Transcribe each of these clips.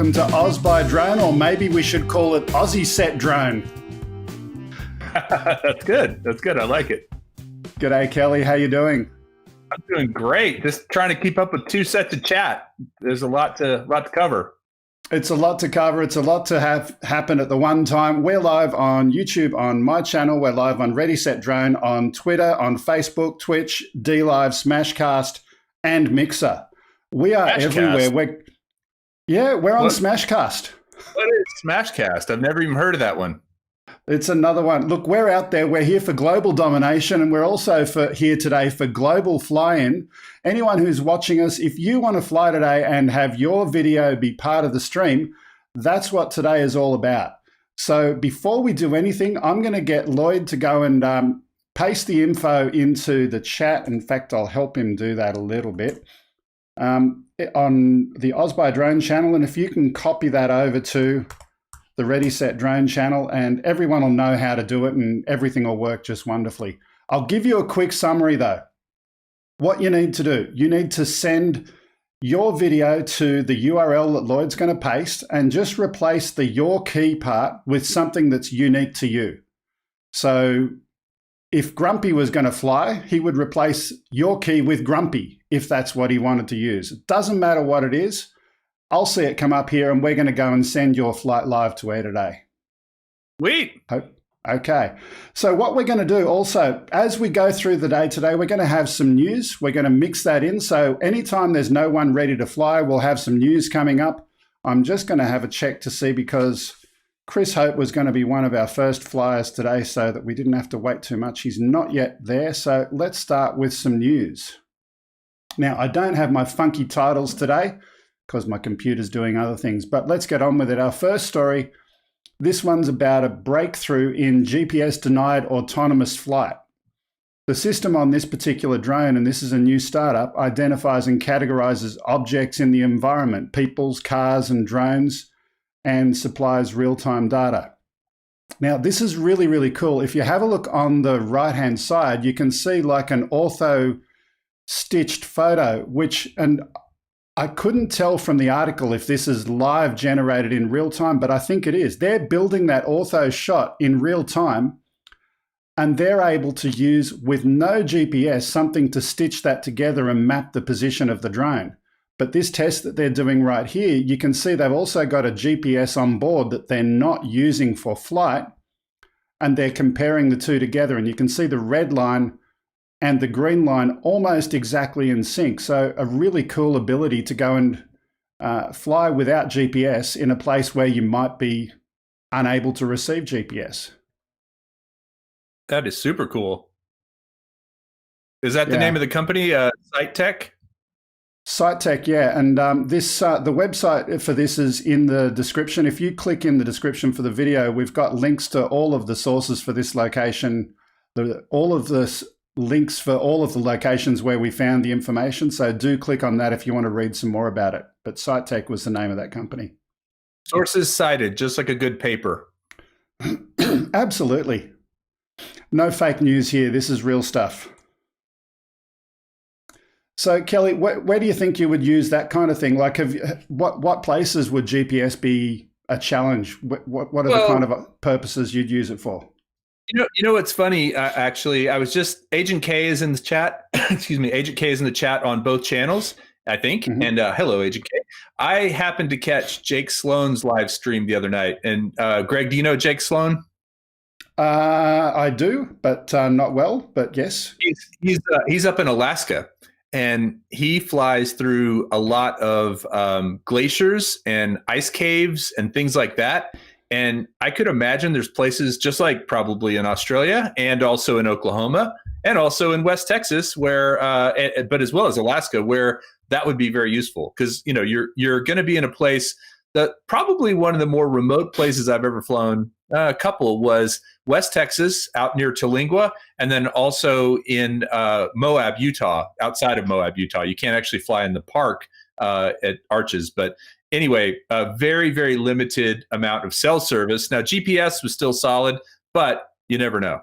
welcome to OzByDrone, or maybe we should call it Aussie Set Drone. That's good. That's good. I like it. G'day, Kelly. How you doing? I'm doing great. Just trying to keep up with two sets of chat. There's a lot to cover. It's a lot to cover. It's a lot to have happen at the one time. We're live on YouTube, on my channel. We're live on Ready Set Drone, on Twitter, on Facebook, Twitch, DLive, Smashcast, and Mixer. We are everywhere. We're on Smashcast. What is Smashcast? I've never even heard of that one. It's another one. Look, we're out there. We're here for global domination, and we're also here today for global fly-in. Anyone who's watching us, if you want to fly today and have your video be part of the stream, that's what today is all about. So before we do anything, I'm going to get Lloyd to go and paste the info into the chat. In fact, I'll help him do that a little bit on the OzByDrone channel. And if you can copy that over to the Ready Set Drone channel, and everyone will know how to do it and everything will work just wonderfully. I'll give you a quick summary though. What you need to do, you need to send your video to the URL that Lloyd's going to paste and just replace the your key part with something that's unique to you. So if Grumpy was going to fly, he would replace your key with Grumpy if that's what he wanted to use. It doesn't matter what it is. I'll see it come up here, and we're going to go and send your flight live to air today. Sweet. Okay. So what we're going to do also, as we go through the day today, we're going to have some news. We're going to mix that in. So anytime there's no one ready to fly, we'll have some news coming up. I'm just going to have a check to see, because Chris Hope was going to be one of our first flyers today so that we didn't have to wait too much. He's not yet there. So let's start with some news. Now, I don't have my funky titles today because my computer's doing other things, but let's get on with it. Our first story, this one's about a breakthrough in GPS-denied autonomous flight. The system on this particular drone, and this is a new startup, identifies and categorizes objects in the environment, people's, cars, and drones, and supplies real-time data. Now, this is really, really cool. If you have a look on the right-hand side, you can see like an ortho-stitched photo, and I couldn't tell from the article if this is live generated in real time, but I think it is. They're building that ortho shot in real time, and they're able to use, with no GPS, something to stitch that together and map the position of the drone. But this test that they're doing right here, you can see they've also got a GPS on board that they're not using for flight, and they're comparing the two together, and you can see the red line and the green line almost exactly in sync. So a really cool ability to go and fly without GPS in a place where you might be unable to receive GPS. That is super cool. Is that the name of the company, SiteTech? SiteTech, yeah. And the website for this is in the description. If you click in the description for the video, we've got links to all of the sources for this location, links for all of the locations where we found the information. So do click on that if you want to read some more about it. But SiteTech was the name of that company. Sources cited, just like a good paper. Absolutely. No fake news here. This is real stuff. So Kelly, where do you think you would use that kind of thing? Like, what places would GPS be a challenge? What are the kind of purposes you'd use it for? You know what's funny? Actually, I was just Agent K is in the chat. Excuse me, Agent K is in the chat on both channels, I think. Mm-hmm. And hello, Agent K. I happened to catch Jake Sloan's live stream the other night. And Greg, do you know Jake Sloan? I do, but not well. But yes, he's up in Alaska, and he flies through a lot of glaciers and ice caves and things like that. And I could imagine there's places just like probably in Australia and also in Oklahoma and also in West Texas where, but as well as Alaska, where that would be very useful, because you're going to be in a place that probably one of the more remote places I've ever flown. A couple was West Texas out near Tulingua, and then also in Moab, Utah, outside of Moab, Utah. You can't actually fly in the park at Arches, but anyway, a very, very limited amount of cell service. Now, GPS was still solid, but you never know.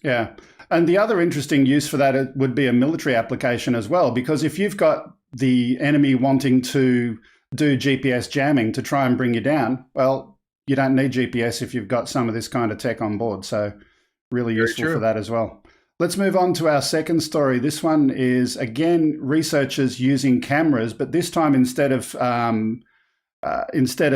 Yeah. And the other interesting use for that would be a military application as well, because if you've got the enemy wanting to do GPS jamming to try and bring you down. Well, you don't need GPS if you've got some of this kind of tech on board. So really useful for that as well. Let's move on to our second story. This one is, again, researchers using cameras, but this time instead of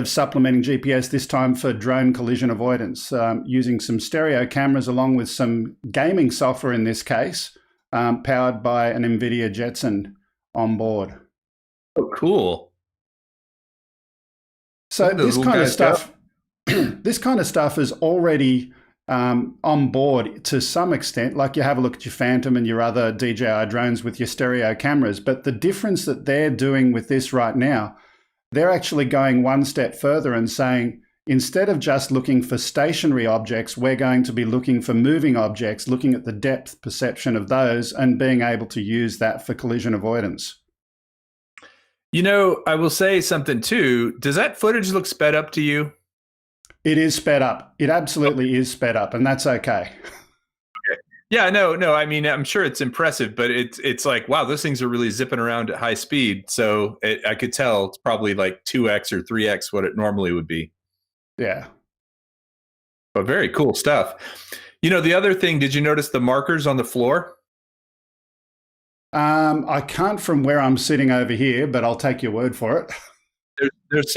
supplementing GPS, this time for drone collision avoidance, using some stereo cameras along with some gaming software in this case, powered by an NVIDIA Jetson on board. Oh, cool. So this kind of stuff, this kind of stuff is already on board to some extent. Like you have a look at your Phantom and your other DJI drones with your stereo cameras. But the difference that they're doing with this right now, they're actually going one step further and saying, instead of just looking for stationary objects, we're going to be looking for moving objects, looking at the depth perception of those and being able to use that for collision avoidance. You know, I will say something too. Does that footage look sped up to you? It is sped up. It absolutely is sped up, and that's okay. Okay. Yeah, no. I mean, I'm sure it's impressive, but it's like, wow, those things are really zipping around at high speed. So I could tell it's probably like 2x or 3x what it normally would be. Yeah. But very cool stuff. You know, the other thing, did you notice the markers on the floor? I can't from where I'm sitting over here, but I'll take your word for it. There's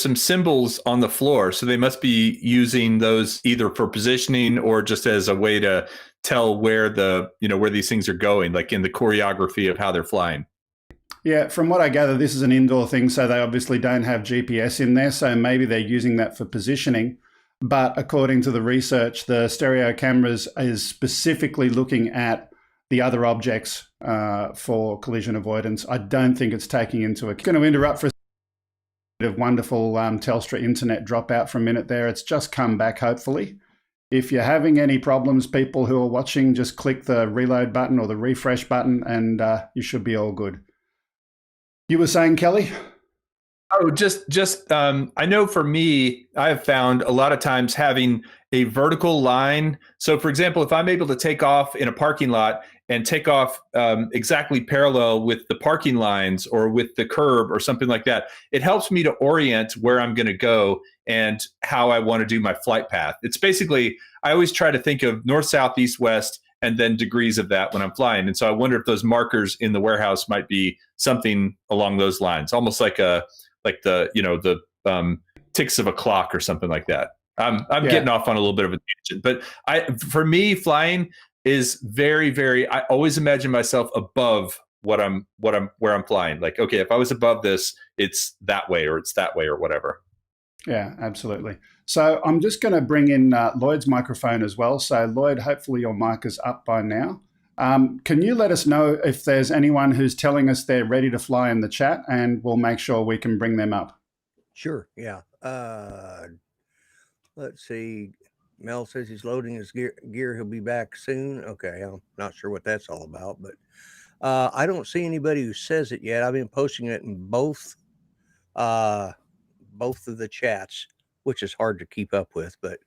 some symbols on the floor, so they must be using those either for positioning or just as a way to tell where where these things are going, like in the choreography of how they're flying. Yeah, from what I gather, this is an indoor thing, so they obviously don't have GPS in there, so maybe they're using that for positioning. But according to the research, the stereo cameras is specifically looking at the other objects for collision avoidance. I don't think it's taking into account. I'm going to interrupt for a bit of wonderful Telstra internet dropout for a minute there. It's just come back, hopefully. If you're having any problems, people who are watching, just click the reload button or the refresh button and you should be all good. You were saying, Kelly? Oh, I know for me, I have found a lot of times having a vertical line. So for example, if I'm able to take off in a parking lot and take off exactly parallel with the parking lines or with the curb or something like that, it helps me to orient where I'm going to go and how I want to do my flight path. It's basically, I always try to think of north, south, east, west, and then degrees of that when I'm flying. And so I wonder if those markers in the warehouse might be something along those lines, almost like the ticks of a clock or something like that. I'm getting off on a little bit of a tangent, but for me, flying is very, very. I always imagine myself above where I'm flying. Like, okay, if I was above this, it's that way or it's that way or whatever. Yeah, absolutely. So I'm just going to bring in Lloyd's microphone as well. So Lloyd, hopefully your mic is up by now. Can you let us know if there's anyone who's telling us they're ready to fly in the chat, and we'll make sure we can bring them up? Sure, yeah. Let's see. Mel says he's loading his gear. He'll be back soon. Okay, I'm not sure what that's all about, but I don't see anybody who says it yet. I've been posting it in both of the chats, which is hard to keep up with, but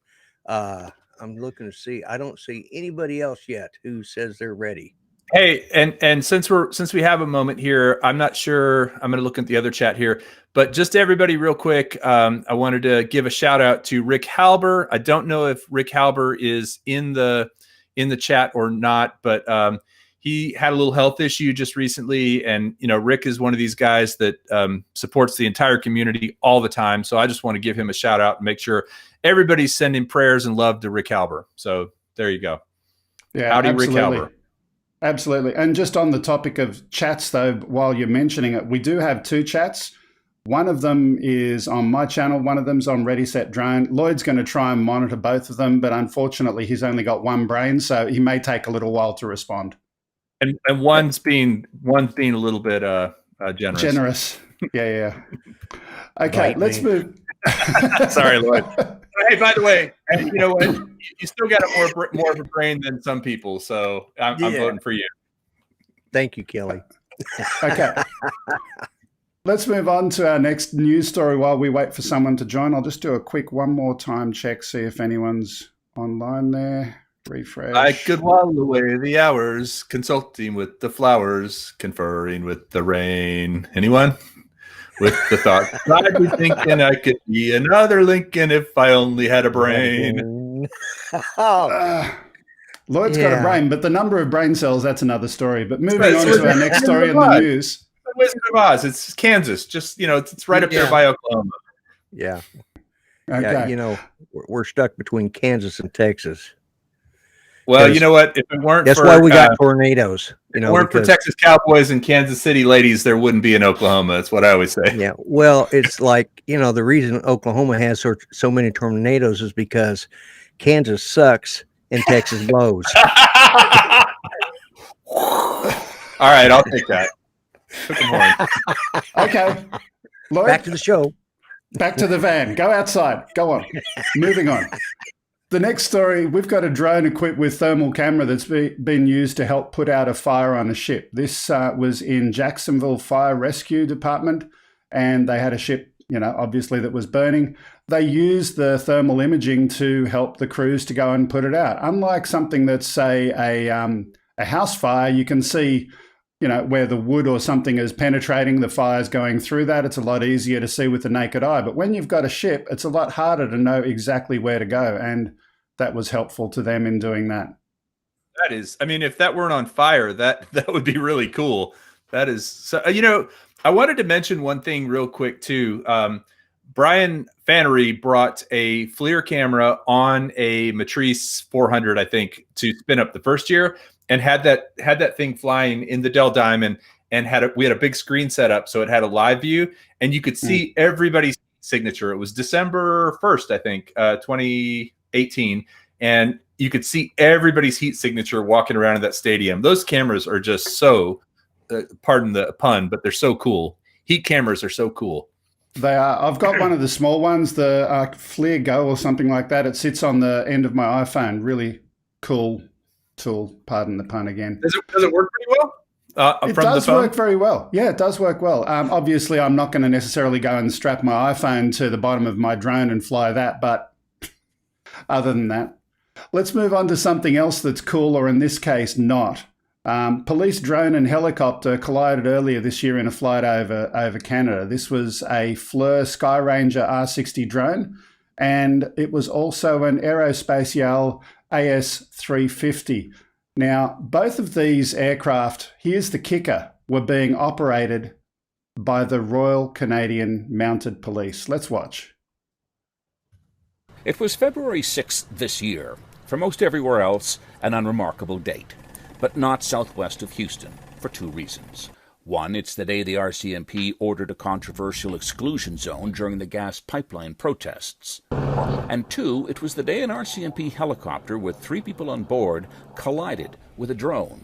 I'm looking to see. I don't see anybody else yet who says they're ready. Hey, and since we have a moment here, I'm not sure. I'm going to look at the other chat here, but just everybody, real quick, I wanted to give a shout out to Rick Halber. I don't know if Rick Halber is in the chat or not, but he had a little health issue just recently, and Rick is one of these guys that supports the entire community all the time. So I just want to give him a shout out and make sure everybody's sending prayers and love to Rick Halber. So there you go. Yeah, howdy, absolutely. Rick Halber. Absolutely. And just on the topic of chats, though, while you're mentioning it, we do have two chats. One of them is on my channel. One of them's on Ready, Set, Drone. Lloyd's going to try and monitor both of them, but unfortunately, he's only got one brain, so he may take a little while to respond. And one's being a little bit generous. Generous. Yeah. Okay, let's move. Sorry, Lloyd. Hey, by the way, you know what? You still got more of a brain than some people, so I'm voting for you. Thank you, Kelly. Okay. Let's move on to our next news story while we wait for someone to join. I'll just do a quick one more time check, see if anyone's online there. Refresh. I could while away the hours, consulting with the flowers, conferring with the rain. Anyone? with the thought, I'd be thinking I could be another Lincoln if I only had a brain. Lloyd's got a brain, but the number of brain cells, that's another story. But moving Right, on so to our next story in the news. Wizard of Oz. It's Kansas. Just, it's right up there by Oklahoma. Yeah. Okay. Yeah, we're stuck between Kansas and Texas. Well, you know what? If it weren't that's for, why we got tornadoes. If it weren't for Texas Cowboys and Kansas City ladies, there wouldn't be an Oklahoma. That's what I always say. Yeah. Well, it's like, the reason Oklahoma has so many tornadoes is because Kansas sucks and Texas blows. All right, I'll take that. Okay. Lloyd, back to the show. Back to the van. Go outside. Go on. Moving on. The next story, we've got a drone equipped with thermal camera that's been used to help put out a fire on a ship. This was in Jacksonville Fire Rescue Department, and they had a ship, obviously that was burning. They used the thermal imaging to help the crews to go and put it out. Unlike something that's, say, a house fire, you can see, where the wood or something is penetrating, the fire's going through that. It's a lot easier to see with the naked eye. But when you've got a ship, it's a lot harder to know exactly where to go. And that was helpful to them in doing that. That is, if that weren't on fire, that would be really cool. That is, so, I wanted to mention one thing real quick too. Brian Fannery brought a FLIR camera on a Matrice 400, I think, to spin up the first year, and had that thing flying in the Dell Diamond, and we had a big screen set up, so it had a live view, and you could see everybody's signature. It was December 1st, I think, 2018, and you could see everybody's heat signature walking around in that stadium. Those cameras are just so, pardon the pun, but they're so cool. Heat cameras are so cool. They are. I've got one of the small ones, the FLIR Go or something like that. It sits on the end of my iPhone. Really cool tool. Pardon the pun again. Does it work pretty well? It does work very well. Yeah, it does work well. Obviously, I'm not going to necessarily go and strap my iPhone to the bottom of my drone and fly that. But other than that, let's move on to something else that's cool, or in this case, not. Police drone and helicopter collided earlier this year in a flight over Canada. This was a FLIR Skyranger R60 drone, and it was also an Aerospatiale AS350. Now, both of these aircraft, here's the kicker, were being operated by the Royal Canadian Mounted Police. Let's watch. It was February 6th this year. For most everywhere else, an unremarkable date. But not southwest of Houston, for two reasons. One, it's the day the RCMP ordered a controversial exclusion zone during the gas pipeline protests. And two, it was the day an RCMP helicopter with 3 people on board collided with a drone,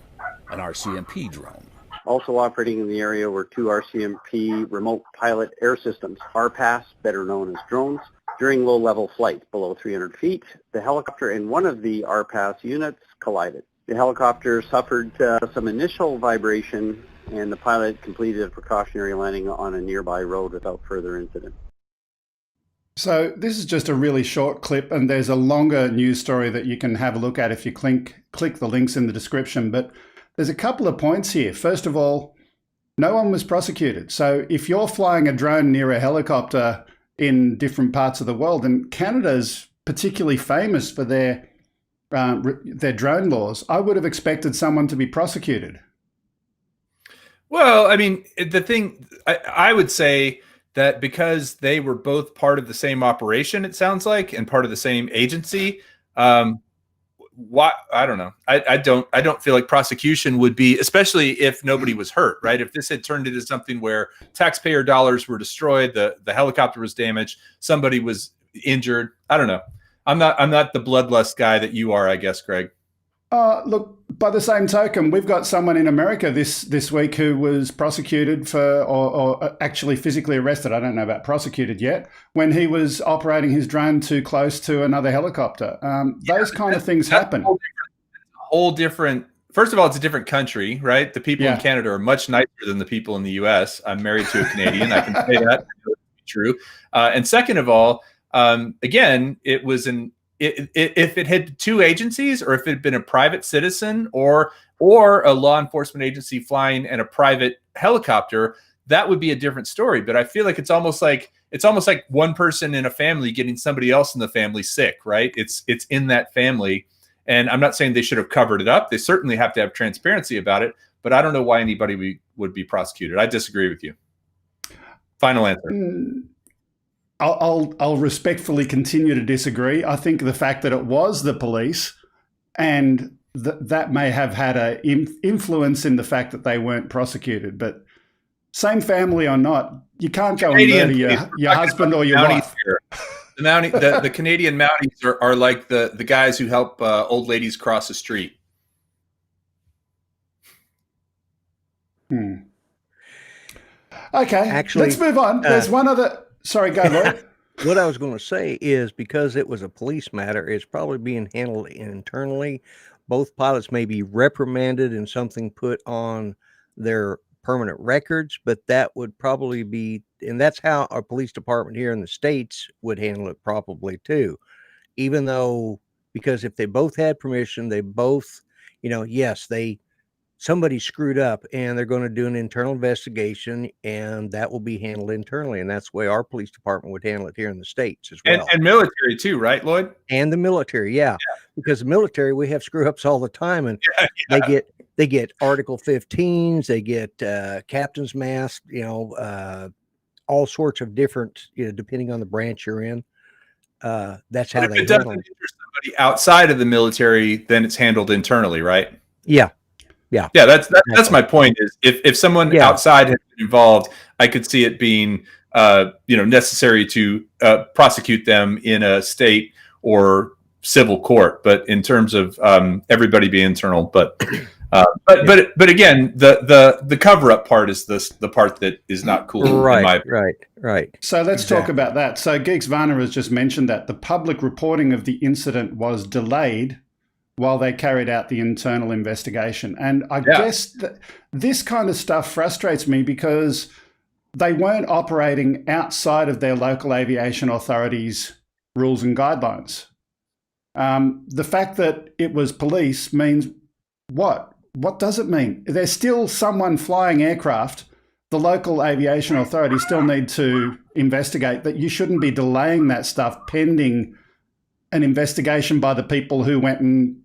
an RCMP drone. Also operating in the area were 2 RCMP remote pilot air systems, RPAS, better known as drones. During low-level flight below 300 feet, the helicopter and one of the RPAS units collided. The helicopter suffered some initial vibration, and the pilot completed a precautionary landing on a nearby road without further incident. So this is just a really short clip, and there's a longer news story that you can have a look at if you click the links in the description. But there's a couple of points here. First of all, no one was prosecuted. So if you're flying a drone near a helicopter in different parts of the world, and Canada's particularly famous for their drone laws, I would have expected someone to be prosecuted. Well, the thing, I would say that because they were both part of the same operation, it sounds like, and part of the same agency, I don't know. I don't feel like prosecution would be, especially if nobody was hurt, right? If this had turned into something where taxpayer dollars were destroyed, the helicopter was damaged, somebody was injured, I don't know. I'm not the bloodlust guy that you are, I guess, Greg. Look, by the same token, we've got someone in America this week who was prosecuted for, or actually physically arrested, I don't know about prosecuted yet, when he was operating his drone too close to another helicopter. Those kind of things happen. Whole different. First of all, it's a different country, right? The people in Canada are much nicer than the people in the U.S. I'm married to a Canadian. I can say that. It's true. And second of all, again, it was if it had 2 agencies, or if it had been a private citizen or a law enforcement agency flying and a private helicopter, that would be a different story. But I feel like it's almost like one person in a family getting somebody else in the family sick, right? It's in that family. And I'm not saying they should have covered it up. They certainly have to have transparency about it, but I don't know why anybody would be prosecuted. I disagree with you. Final answer. I'll respectfully continue to disagree. I think the fact that it was the police and that may have had an influence in the fact that they weren't prosecuted. But same family or not, you can't go and murder your husband or your wife. The Canadian Mounties are like the guys who help old ladies cross the street. Okay, Actually, let's move on. There's one other. Sorry, go, Lloyd. What I was going to say is because it was a police matter, it's probably being handled internally. Both pilots may be reprimanded and something put on their permanent records, but that would probably be, and that's how our police department here in the States would handle it probably too. Even though, because if they both had permission, they both, yes, somebody screwed up and they're going to do an internal investigation and that will be handled internally. And that's the way our police department would handle it here in the States as well. And military too, right, Lloyd? And the military. Yeah. Because the military, we have screw ups all the time and they get Article 15s, they get captain's mast, all sorts of different, depending on the branch you're in. That's how they handle it. If somebody outside of the military, then it's handled internally, right? Yeah. That's my point. Is if someone outside has been involved, I could see it being necessary to prosecute them in a state or civil court. But in terms of everybody being internal, but again, the cover up part is the part that is not cool. Right. So let's talk about that. So Geeks Varner has just mentioned that the public reporting of the incident was delayed while they carried out the internal investigation. And I guess this kind of stuff frustrates me because they weren't operating outside of their local aviation authorities' rules and guidelines. The fact that it was police means what? What does it mean? There's still someone flying aircraft. The local aviation authorities still need to investigate that. You shouldn't be delaying that stuff pending an investigation by the people who went and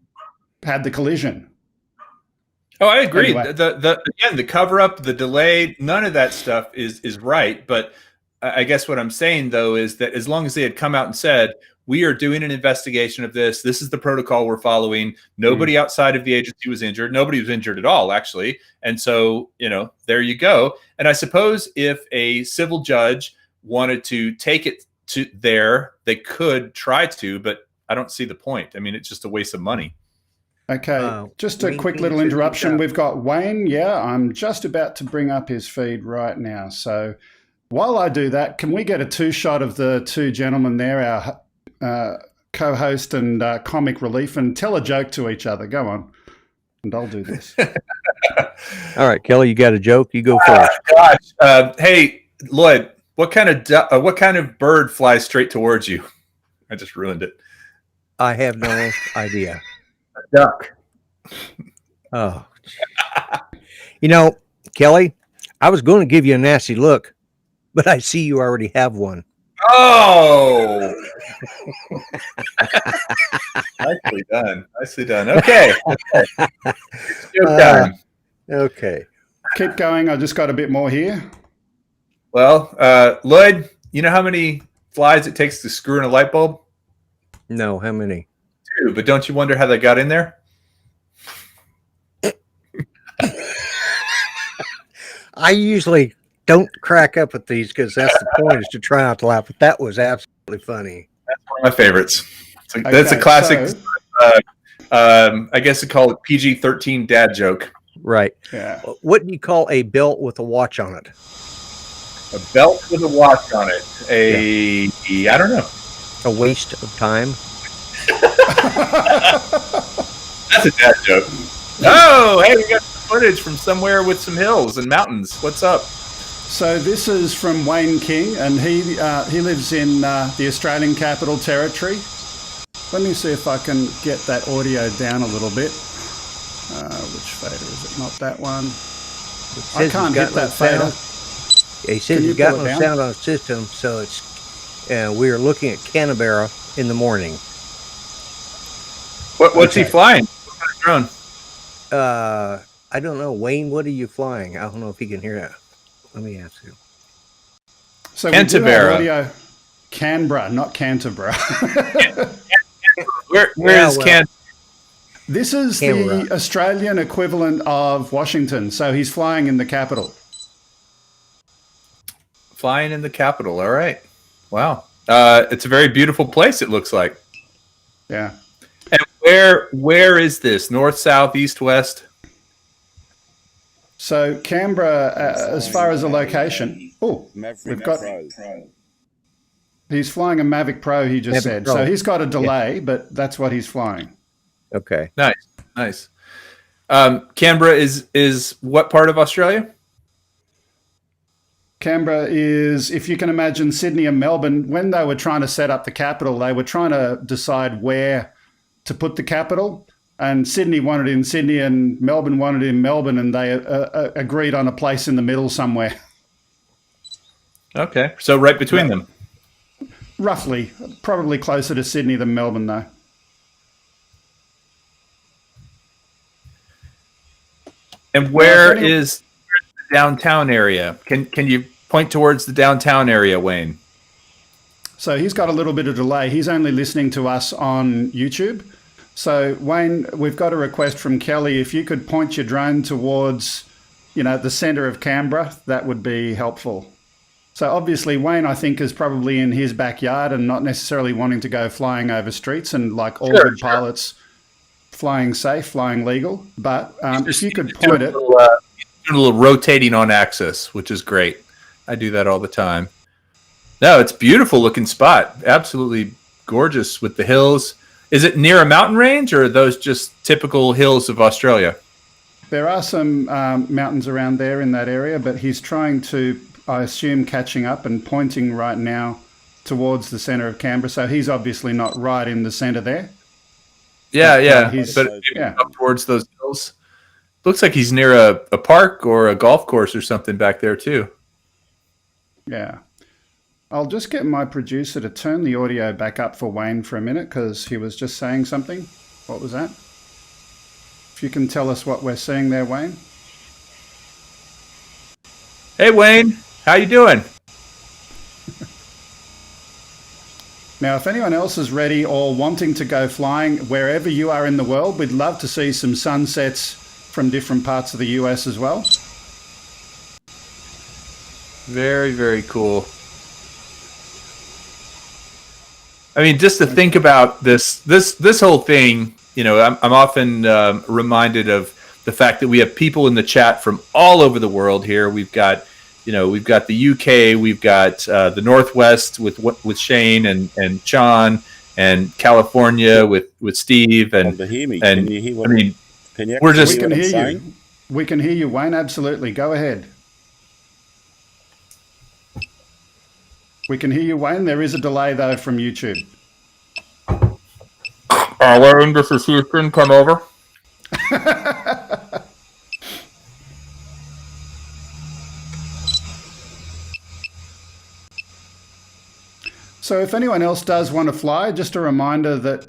had the collision. Oh, I agree. Anyway. The cover up, the delay, none of that stuff is right. But I guess what I'm saying though is that as long as they had come out and said, we are doing an investigation of this. This is the protocol we're following. Nobody outside of the agency was injured. Nobody was injured at all, actually. And so, there you go. And I suppose if a civil judge wanted to take it to there, they could try to, but I don't see the point. I mean, it's just a waste of money. Okay, just a quick little interruption. We've got Wayne. Yeah, I'm just about to bring up his feed right now. So while I do that, can we get a two-shot of the two gentlemen there, our co-host and comic relief, and tell a joke to each other? Go on, and I'll do this. All right, Kelly, you got a joke? You go first. Gosh. Hey, Lloyd, what kind of bird flies straight towards you? I just ruined it. I have no idea. Duck. Oh, Kelly, I was going to give you a nasty look, but I see you already have one. Oh, nicely done. Okay. Okay. Keep going. I just got a bit more here. Well, Lloyd, you know how many flies it takes to screw in a light bulb? No, how many? 2, but don't you wonder how they got in there? I usually don't crack up at these because that's the point, is to try not to laugh. But that was absolutely funny. That's one of my favorites. That's a classic. So, I guess they call it PG-13 dad joke. Right. Yeah. What do you call a belt with a watch on it? A belt with a watch on it. I don't know. A waste of time. That's a dad joke. Oh, hey, we got some footage from somewhere with some hills and mountains. What's up? So this is from Wayne King, and he lives in the Australian Capital Territory. Let me see if I can get that audio down a little bit. Which fader is it? Not that one. I can't hit that fader. He says Can you he's got pull it no down? sound on his system, so it's we are looking at Canberra in the morning. What's he Okay. flying? What kind of drone? I don't know, Wayne. What are you flying? I don't know if he can hear that. Let me ask him. So we do have Canberra. audio. Canberra, not Canterbury. Where Yeah, is well- Can? This is Canberra. the Australian equivalent of Washington. So he's flying in the capital. Flying in the capital. All right. Wow. It's a very beautiful place. It looks like. Yeah. And where is this? North, south, east, west? So Canberra, as far as a location, we've got. He's flying a Mavic Pro. He just Mavic said. Pro. So he's got a delay, but that's what he's flying. Okay. Nice. Canberra is what part of Australia? Canberra is, if you can imagine Sydney and Melbourne, when they were trying to set up the capital, they were trying to decide where to put the capital. And Sydney wanted it in Sydney and Melbourne wanted it in Melbourne, and they agreed on a place in the middle somewhere. Okay. So right between them. Roughly, probably closer to Sydney than Melbourne, though. And where is the downtown area? Can you point towards the downtown area, Wayne? So he's got a little bit of delay. He's only listening to us on YouTube. So Wayne, we've got a request from Kelly. If you could point your drone towards, the centre of Canberra, that would be helpful. So obviously Wayne, I think, is probably in his backyard and not necessarily wanting to go flying over streets, and like all good pilots, flying safe, flying legal. But if you could point it. Doing a little rotating on axis, which is great. I do that all the time. No, it's a beautiful looking spot. Absolutely gorgeous with the hills. Is it near a mountain range, or are those just typical hills of Australia? There are some mountains around there in that area, but he's trying to, I assume, catching up and pointing right now towards the centre of Canberra. So he's obviously not right in the centre there. Yeah. he's- But yeah. up towards those hills. Looks like he's near a park or a golf course or something back there too. Yeah. I'll just get my producer to turn the audio back up for Wayne for a minute, because he was just saying something. What was that? If you can tell us what we're seeing there, Wayne. Hey Wayne, how you doing? Now, if anyone else is ready or wanting to go flying wherever you are in the world, we'd love to see some sunsets from different parts of the US as well. Very, very cool. I mean, just to think about this whole thing, I'm often reminded of the fact that we have people in the chat from all over the world here. We've got the UK, we've got the Northwest with Shane and Sean, and California with Steve, and to hear me. and Can you hear what, I mean, can you we're actually just- We can what I'm hear saying? you. We can hear you, Wayne. Absolutely. Go ahead. We can hear you, Wayne. There is a delay, though, from YouTube. Wayne, this is Houston. Come over. So if anyone else does want to fly, just a reminder that,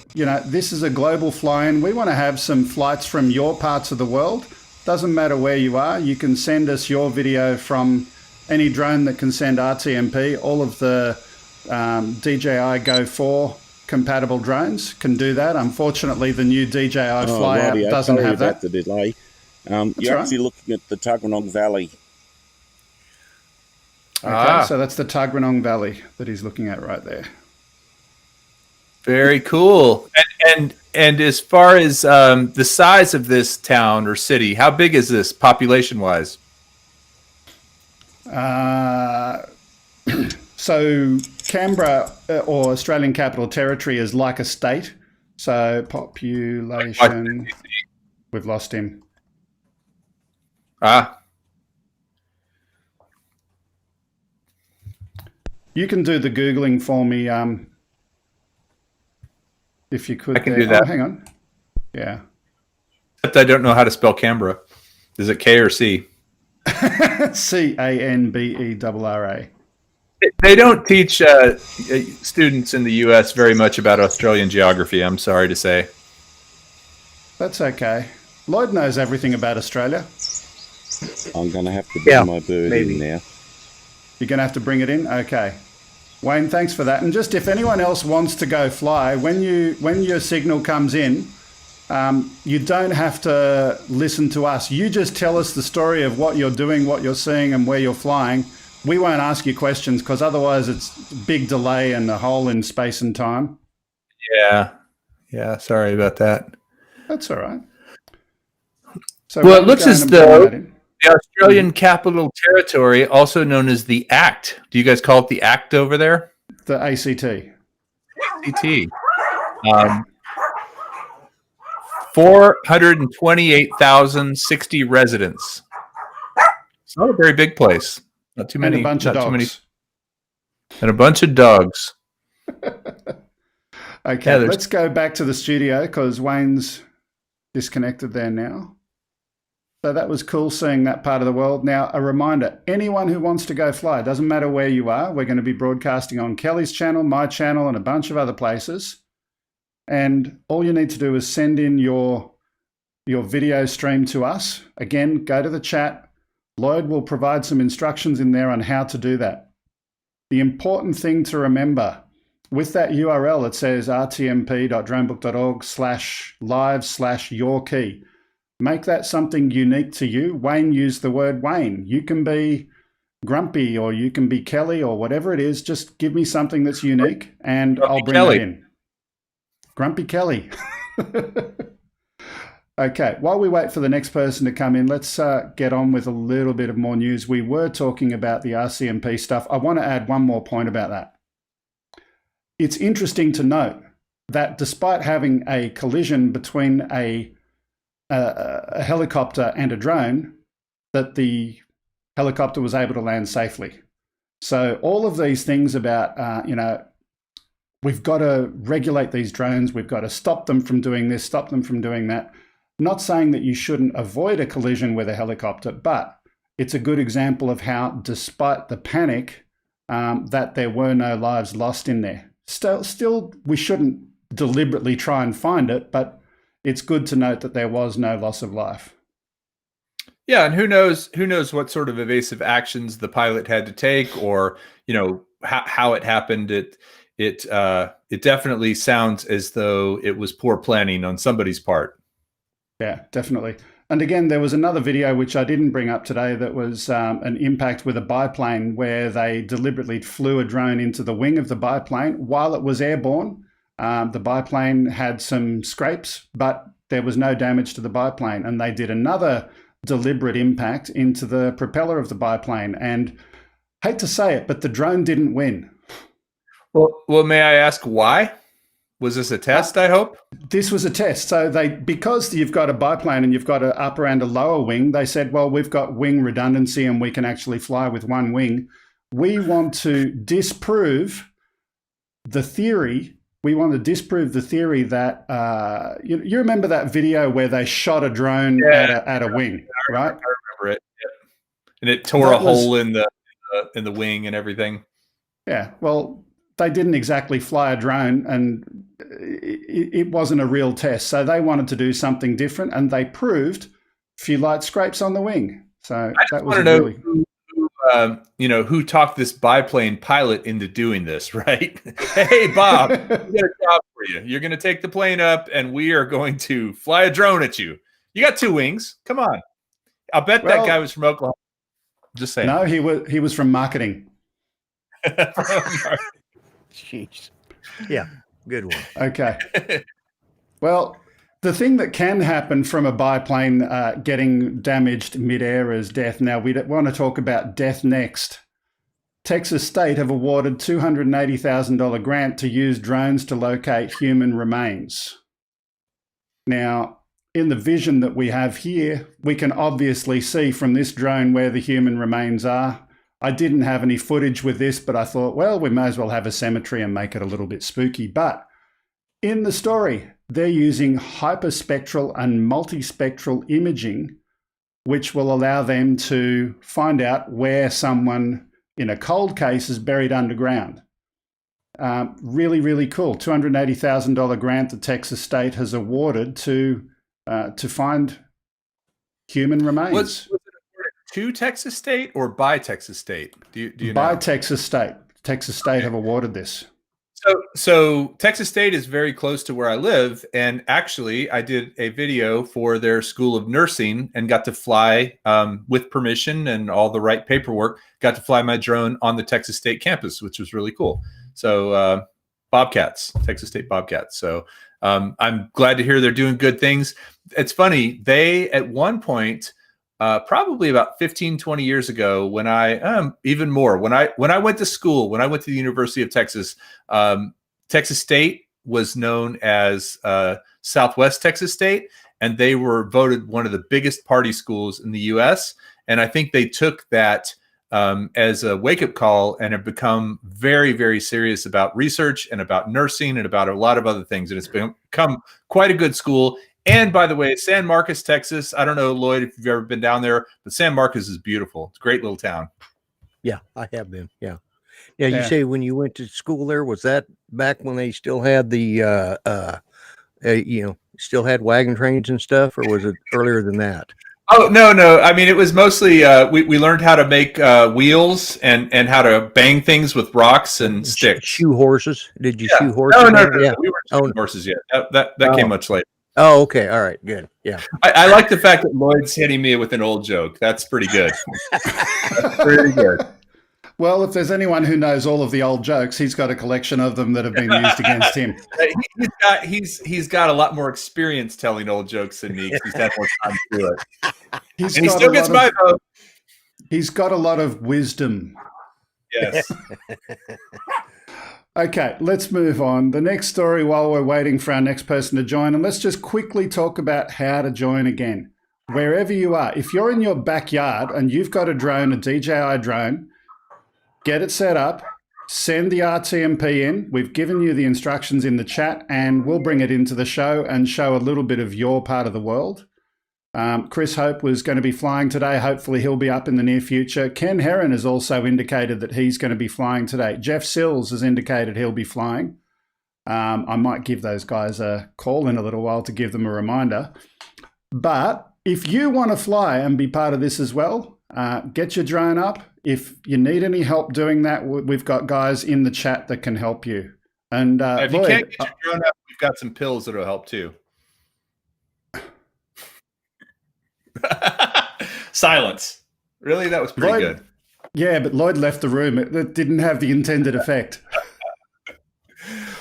this is a global fly-in. We want to have some flights from your parts of the world. Doesn't matter where you are. You can send us your video from any drone that can send RTMP. All of the DJI Go 4 compatible drones can do that. Unfortunately, the new DJI Fly app rightio. doesn't Sorry have about that. the delay. You're all right. actually looking at the Tuggeranong Valley. Okay, so that's the Tuggeranong Valley that he's looking at right there. Very cool. And as far as the size of this town or city, how big is this population wise? So Canberra or Australian Capital Territory is like a state. So population, we've lost him. You can do the Googling for me if you could. I can do that. Oh, hang on. Yeah. Except I don't know how to spell Canberra. Is it K or C? Canberra. They don't teach students in the U.S. very much about Australian geography, I'm sorry to say. That's okay. Lloyd knows everything about Australia. I'm going to have to bring my bird in now. You're going to have to bring it in? Okay. Wayne, thanks for that. And just if anyone else wants to go fly, when your signal comes in, you don't have to listen to us. You just tell us the story of what you're doing, what you're seeing, and where you're flying. We won't ask you questions because otherwise it's a big delay and a hole in space and time. Yeah. Sorry about that. That's all right. So well, it looks as though the Australian Capital Territory, also known as the ACT. Do you guys call it the ACT over there? The ACT. ACT. 428,060 residents. It's not a very big place. Not too many. And a bunch of dogs. And a bunch of dogs. Okay, let's go back to the studio because Wayne's disconnected there now. So that was cool seeing that part of the world. Now, a reminder, anyone who wants to go fly, doesn't matter where you are, we're going to be broadcasting on Kelly's channel, my channel, and a bunch of other places. And all you need to do is send in your video stream to us. Again, go to the chat. Lloyd will provide some instructions in there on how to do that. The important thing to remember, with that URL, it says rtmp.dronebook.org/live/your-key. Make that something unique to you. Wayne used the word Wayne. You can be Grumpy or you can be Kelly or whatever it is. Just give me something that's unique and I'll bring it in. Grumpy Kelly. Okay, while we wait for the next person to come in, let's get on with a little bit of more news. We were talking about the RCMP stuff. I want to add one more point about that. It's interesting to note that despite having a collision between a helicopter and a drone, that the helicopter was able to land safely. So all of these things about, we've got to regulate these drones, we've got to stop them from doing this, stop them from doing that. Not saying that you shouldn't avoid a collision with a helicopter, but it's a good example of how, despite the panic, that there were no lives lost in there. Still, we shouldn't deliberately try and find it, but it's good to note that there was no loss of life. Yeah, and who knows what sort of evasive actions the pilot had to take, or how it happened. It definitely sounds as though it was poor planning on somebody's part. Yeah, definitely. And again, there was another video which I didn't bring up today that was an impact with a biplane where they deliberately flew a drone into the wing of the biplane while it was airborne. The biplane had some scrapes, but there was no damage to the biplane. And they did another deliberate impact into the propeller of the biplane. And hate to say it, but the drone didn't win. Well, may I ask why? Was this a test, I hope? This was a test. So because you've got a biplane and you've got an upper and a lower wing, they said, well, we've got wing redundancy and we can actually fly with one wing. We want to disprove the theory. We want to disprove the theory that, you remember that video where they shot a drone at a wing, right? I remember it. Yeah. And it tore a hole in the wing and everything. Yeah, well, they didn't exactly fly a drone and it wasn't a real test. So they wanted to do something different and they proved a few light scrapes on the wing. So that was really... who talked this biplane pilot into doing this, right? Hey, Bob, we got a job for you. You're going to take the plane up and we are going to fly a drone at you. You got two wings. Come on. I'll bet that guy was from Oklahoma. Just saying. No, he was from marketing. Jeez. Yeah, good one. Okay. Well, the thing that can happen from a biplane getting damaged midair is death. Now, we want to talk about death next. Texas State have awarded $280,000 grant to use drones to locate human remains. Now, in the vision that we have here, we can obviously see from this drone where the human remains are. I didn't have any footage with this, but I thought, well, we may as well have a cemetery and make it a little bit spooky. But in the story, they're using hyperspectral and multispectral imaging which will allow them to find out where someone in a cold case is buried underground. Really, really cool. $280,000 grant the Texas state has awarded to find human remains. Was it awarded to Texas State or by Texas State? Do you know? By Texas State. Texas State have awarded this. So Texas State is very close to where I live, and actually I did a video for their School of Nursing and got to fly with permission and all the right paperwork, got to fly my drone on the Texas State campus, which was really cool. So Bobcats, Texas State Bobcats. So I'm glad to hear they're doing good things. It's funny, they at one point, probably about 15, 20 years ago, when I even more, when I went to school, when I went to the University of Texas, Texas State was known as Southwest Texas State, and they were voted one of the biggest party schools in the U.S. And I think they took that as a wake-up call and have become very, very serious about research and about nursing and about a lot of other things. And it's become quite a good school. And by the way, San Marcos, Texas, I don't know, Lloyd, if you've ever been down there, but San Marcos is beautiful. It's a great little town. Yeah, I have been. Yeah. You say when you went to school there, was that back when they still had the, still had wagon trains and stuff, or was it earlier than that? Oh, no. I mean, it was mostly, we learned how to make wheels and how to bang things with rocks and sticks. Shoe horses? Did you shoe horses? No. Yeah. We weren't shooing horses yet. That came much later. Oh, okay. All right. Good. Yeah. I like the fact that Lloyd's hitting me with an old joke. That's pretty good. That's pretty good. Well, if there's anyone who knows all of the old jokes, he's got a collection of them that have been used against him. He's got a lot more experience telling old jokes than me. He's had more time to do it. He still gets my vote. He's got a lot of wisdom. Yes. Okay, let's move on. The next story, while we're waiting for our next person to join, and let's just quickly talk about how to join again. Wherever you are, if you're in your backyard and you've got a drone, a DJI drone, get it set up, send the RTMP in. We've given you the instructions in the chat, and we'll bring it into the show and show a little bit of your part of the world. Chris Hope was going to be flying today. Hopefully he'll be up in the near future. Ken Heron has also indicated that he's going to be flying today. Jeff Sills has indicated he'll be flying. I might give those guys a call in a little while to give them a reminder. But if you want to fly and be part of this as well, get your drone up. If you need any help doing that, we've got guys in the chat that can help you. And if you can't get your drone up, we've got some pills that will help too. Silence. Really? That was pretty good. Yeah, but Lloyd left the room. It didn't have the intended effect.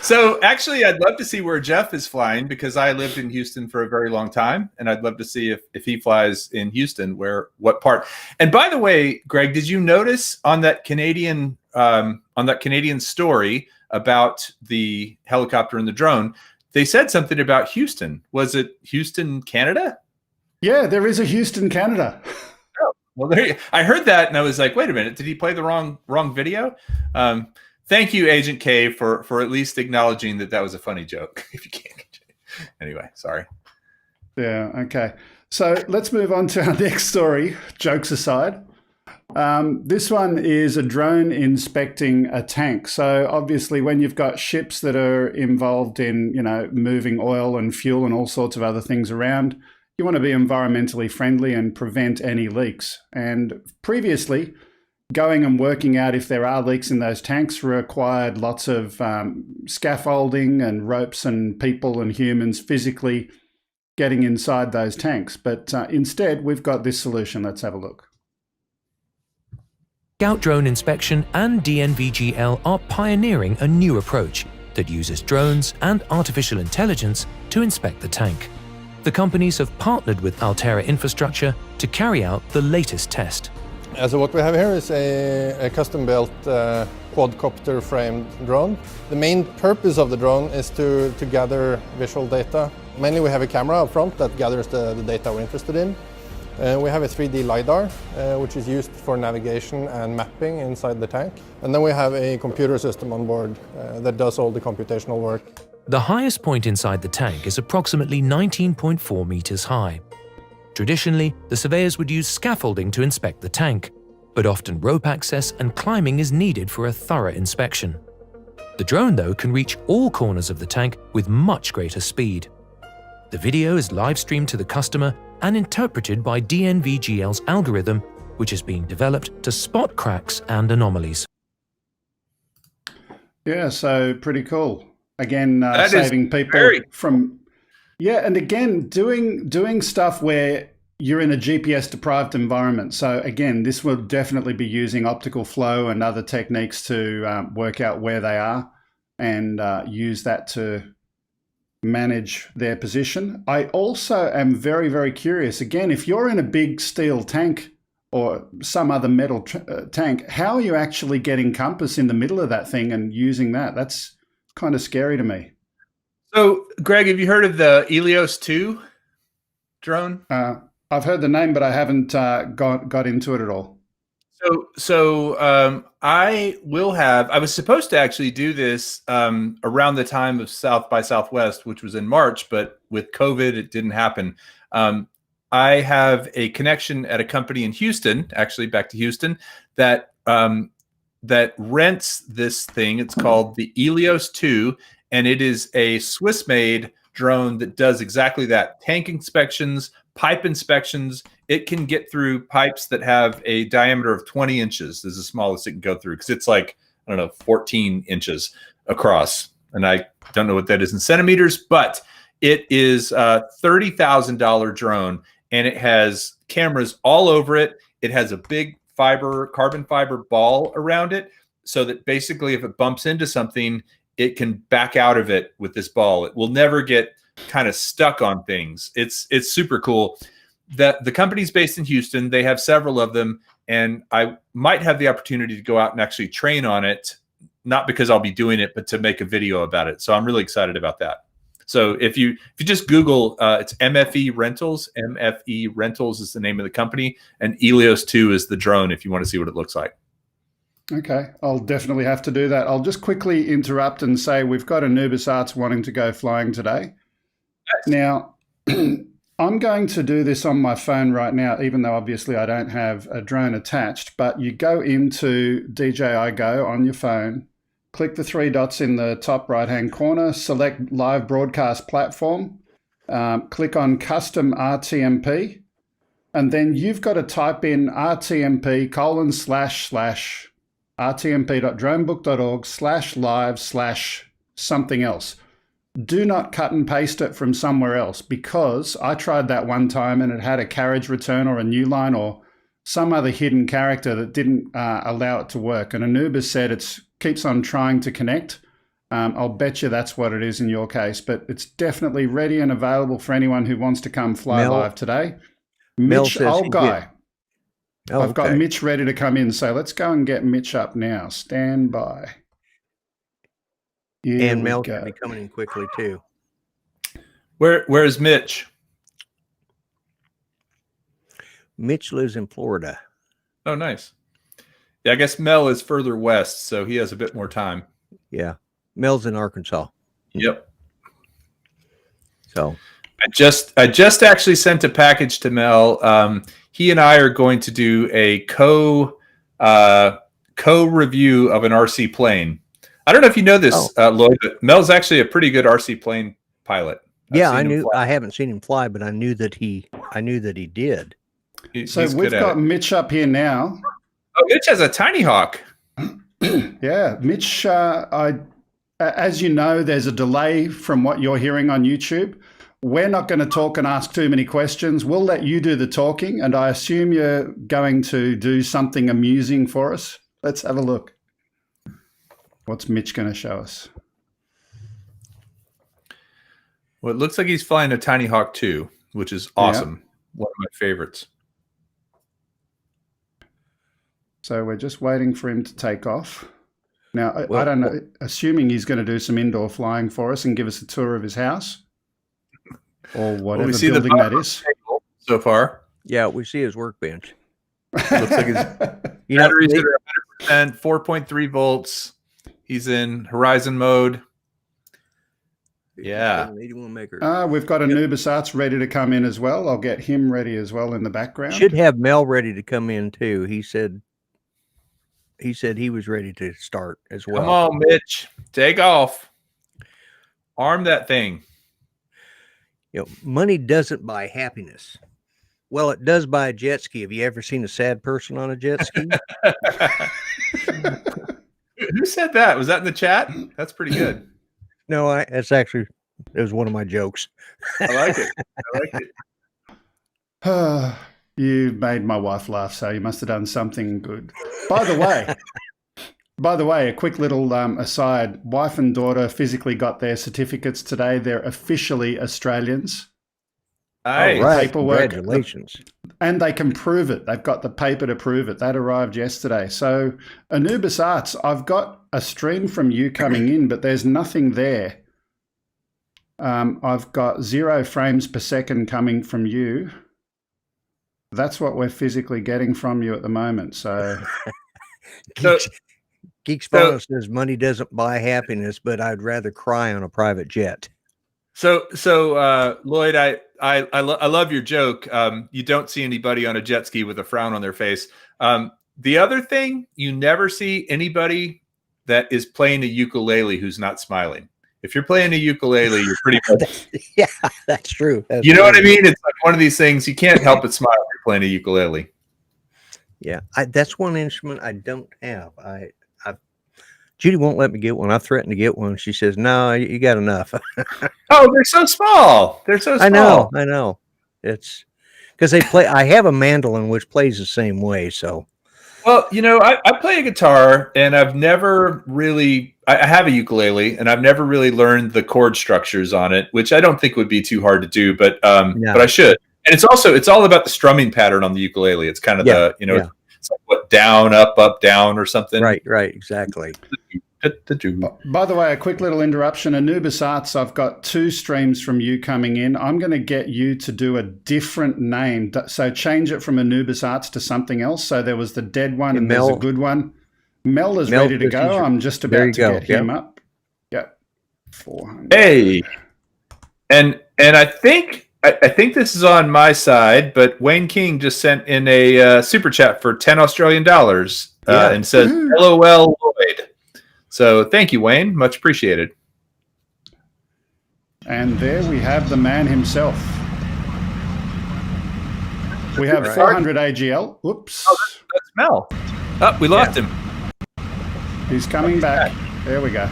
So actually, I'd love to see where Jeff is flying, because I lived in Houston for a very long time, and I'd love to see if he flies in Houston, what part. And by the way, Greg, did you notice on that Canadian story about the helicopter and the drone, they said something about Houston? Was it Houston, Canada? Yeah, there is a Houston, Canada. Oh, well, I heard that and I was like, wait a minute, did he play the wrong video? Thank you, Agent K, for at least acknowledging that was a funny joke. If you can't. Anyway, sorry. Yeah, okay. So let's move on to our next story, jokes aside. This one is a drone inspecting a tank. So obviously when you've got ships that are involved in, moving oil and fuel and all sorts of other things around, you want to be environmentally friendly and prevent any leaks. And previously, going and working out if there are leaks in those tanks required lots of scaffolding and ropes and people and humans physically getting inside those tanks. But instead, we've got this solution. Let's have a look. Scout Drone Inspection and DNVGL are pioneering a new approach that uses drones and artificial intelligence to inspect the tank. The companies have partnered with Altera Infrastructure to carry out the latest test. So what we have here is a custom-built quadcopter framed drone. The main purpose of the drone is to gather visual data. Mainly we have a camera up front that gathers the data we're interested in. We have a 3D LiDAR, which is used for navigation and mapping inside the tank. And then we have a computer system on board that does all the computational work. The highest point inside the tank is approximately 19.4 meters high. Traditionally, the surveyors would use scaffolding to inspect the tank, but often rope access and climbing is needed for a thorough inspection. The drone, though, can reach all corners of the tank with much greater speed. The video is live-streamed to the customer and interpreted by DNVGL's algorithm, which is being developed to spot cracks and anomalies. Yeah, so pretty cool. Again, That saving is people very- from... Yeah, and again, doing stuff where you're in a GPS-deprived environment. So again, this will definitely be using optical flow and other techniques to work out where they are and use that to manage their position. I also am very, very curious. Again, if you're in a big steel tank or some other metal tank, how are you actually getting compass in the middle of that thing and using that? That's kind of scary to me. So, Greg, have you heard of the Helios 2 drone? I've heard the name, but I haven't got into it at all. I was supposed to actually do this around the time of South by Southwest, which was in March, but with COVID, it didn't happen. I have a connection at a company in Houston, actually back to Houston, that rents this thing. It's called the Helios 2, and it is a Swiss-made drone that does exactly that: tank inspections, pipe inspections. It can get through pipes that have a diameter of 20 inches. This is the smallest it can go through, because it's like, I don't know, 14 inches across. And I don't know what that is in centimeters, but it is a $30,000 drone, and it has cameras all over it. It has a big carbon fiber ball around it, so that basically if it bumps into something, it can back out of it with this ball. It will never get kind of stuck on things. It's super cool. The company's based in Houston. They have several of them, and I might have the opportunity to go out and actually train on it, not because I'll be doing it, but to make a video about it. So I'm really excited about that. So if you just Google, it's MFE Rentals. MFE Rentals is the name of the company, and Helios 2 is the drone if you want to see what it looks like. Okay, I'll definitely have to do that. I'll just quickly interrupt and say we've got Anubis Arts wanting to go flying today. Now, I'm going to do this on my phone right now, even though obviously I don't have a drone attached, but you go into DJI Go on your phone, click the three dots in the top right-hand corner, select Live Broadcast Platform, click on Custom RTMP, and then you've got to type in rtmp://rtmp.dronebook.org/live/something else. Do not cut and paste it from somewhere else, because I tried that one time and it had a carriage return or a new line or some other hidden character that didn't allow it to work. And Anubis said it keeps on trying to connect. I'll bet you that's what it is in your case, but it's definitely ready and available for anyone who wants to come fly live today. Mitch, old guy. Oh, I've got okay. Mitch ready to come in, so let's go and get Mitch up now. Stand by. Here And we Mel go. should be coming in quickly too. Where's Mitch? Mitch lives in Florida. Oh, nice. Yeah, I guess Mel is further west, so he has a bit more time. Yeah. Mel's in Arkansas. Yep. So I just actually sent a package to Mel. He and I are going to do a co-review of an RC plane. I don't know if you know this, Lloyd, but Mel's actually a pretty good RC plane pilot. yeah, I knew. I haven't seen him fly, but I knew that he did. So He's we've good at got it. Mitch up here now. Oh, Mitch has a tiny hawk. Yeah, Mitch, as you know, there's a delay from what you're hearing on YouTube. We're not going to talk and ask too many questions. We'll let you do the talking, and I assume you're going to do something amusing for us. Let's have a look. What's Mitch going to show us? Well, it looks like he's flying a tiny hawk too, which is awesome. One of my favorites. So we're just waiting for him to take off. Now, I don't know, assuming he's going to do some indoor flying for us and give us a tour of his house or whatever building that is. So far. Yeah, we see his workbench. Looks like his batteries are 100%, 4.3 volts. He's in horizon mode. Yeah. 81 makers. We've got Anubis Arts ready to come in as well. I'll get him ready as well in the background. Should have Mel ready to come in too. He said he was ready to start as well. Come on, Mitch. Take off. Arm that thing. You know, money doesn't buy happiness. Well, it does buy a jet ski. Have you ever seen a sad person on a jet ski? Who said that? Was that in the chat? That's pretty good. No, it was one of my jokes. I like it. I like it. You made my wife laugh, so you must have done something good. By the way, a quick little aside. Wife and daughter physically got their certificates today. They're officially Australians. Nice. All right. Paperwork. Congratulations. And they can prove it. They've got the paper to prove it. That arrived yesterday. So Anubis Arts, I've got a stream from you coming in, but there's nothing there. I've got 0 frames per second coming from you. That's what we're physically getting from you at the moment. So, Geeks Bonus says money doesn't buy happiness, but I'd rather cry on a private jet. So Lloyd, I love your joke. You don't see anybody on a jet ski with a frown on their face. The other thing, you never see anybody that is playing a ukulele who's not smiling. If you're playing a ukulele, you're pretty much. Yeah, that's true. You know what I mean? It's like one of these things you can't help but smile if you're playing a ukulele. Yeah, that's one instrument I don't have. Judy won't let me get one. I threatened to get one. She says, "No, you got enough." Oh, they're so small. They're so small. I know. It's because they play. I have a mandolin which plays the same way. So, well, you know, I play a guitar, and I've never really. I have a ukulele, and I've never really learned the chord structures on it, which I don't think would be too hard to do, but I should. And it's all about the strumming pattern on the ukulele. It's kind of it's like what, down, up, down, or something. Right, exactly. By the way, a quick little interruption. Anubis Arts, I've got 2 streams from you coming in. I'm going to get you to do a different name. So change it from Anubis Arts to something else. So there was the dead one and there's a good one. Mel is ready to go. I'm just about to get him up. Yep. 400. Hey. And I think this is on my side, but Wayne King just sent in a super chat for $10 Australian and says, "LOL Lloyd." So thank you, Wayne. Much appreciated. And there we have the man himself. We have 400 AGL. Whoops. Oh, that's Mel. Oh, we lost him. He's coming back. There we go.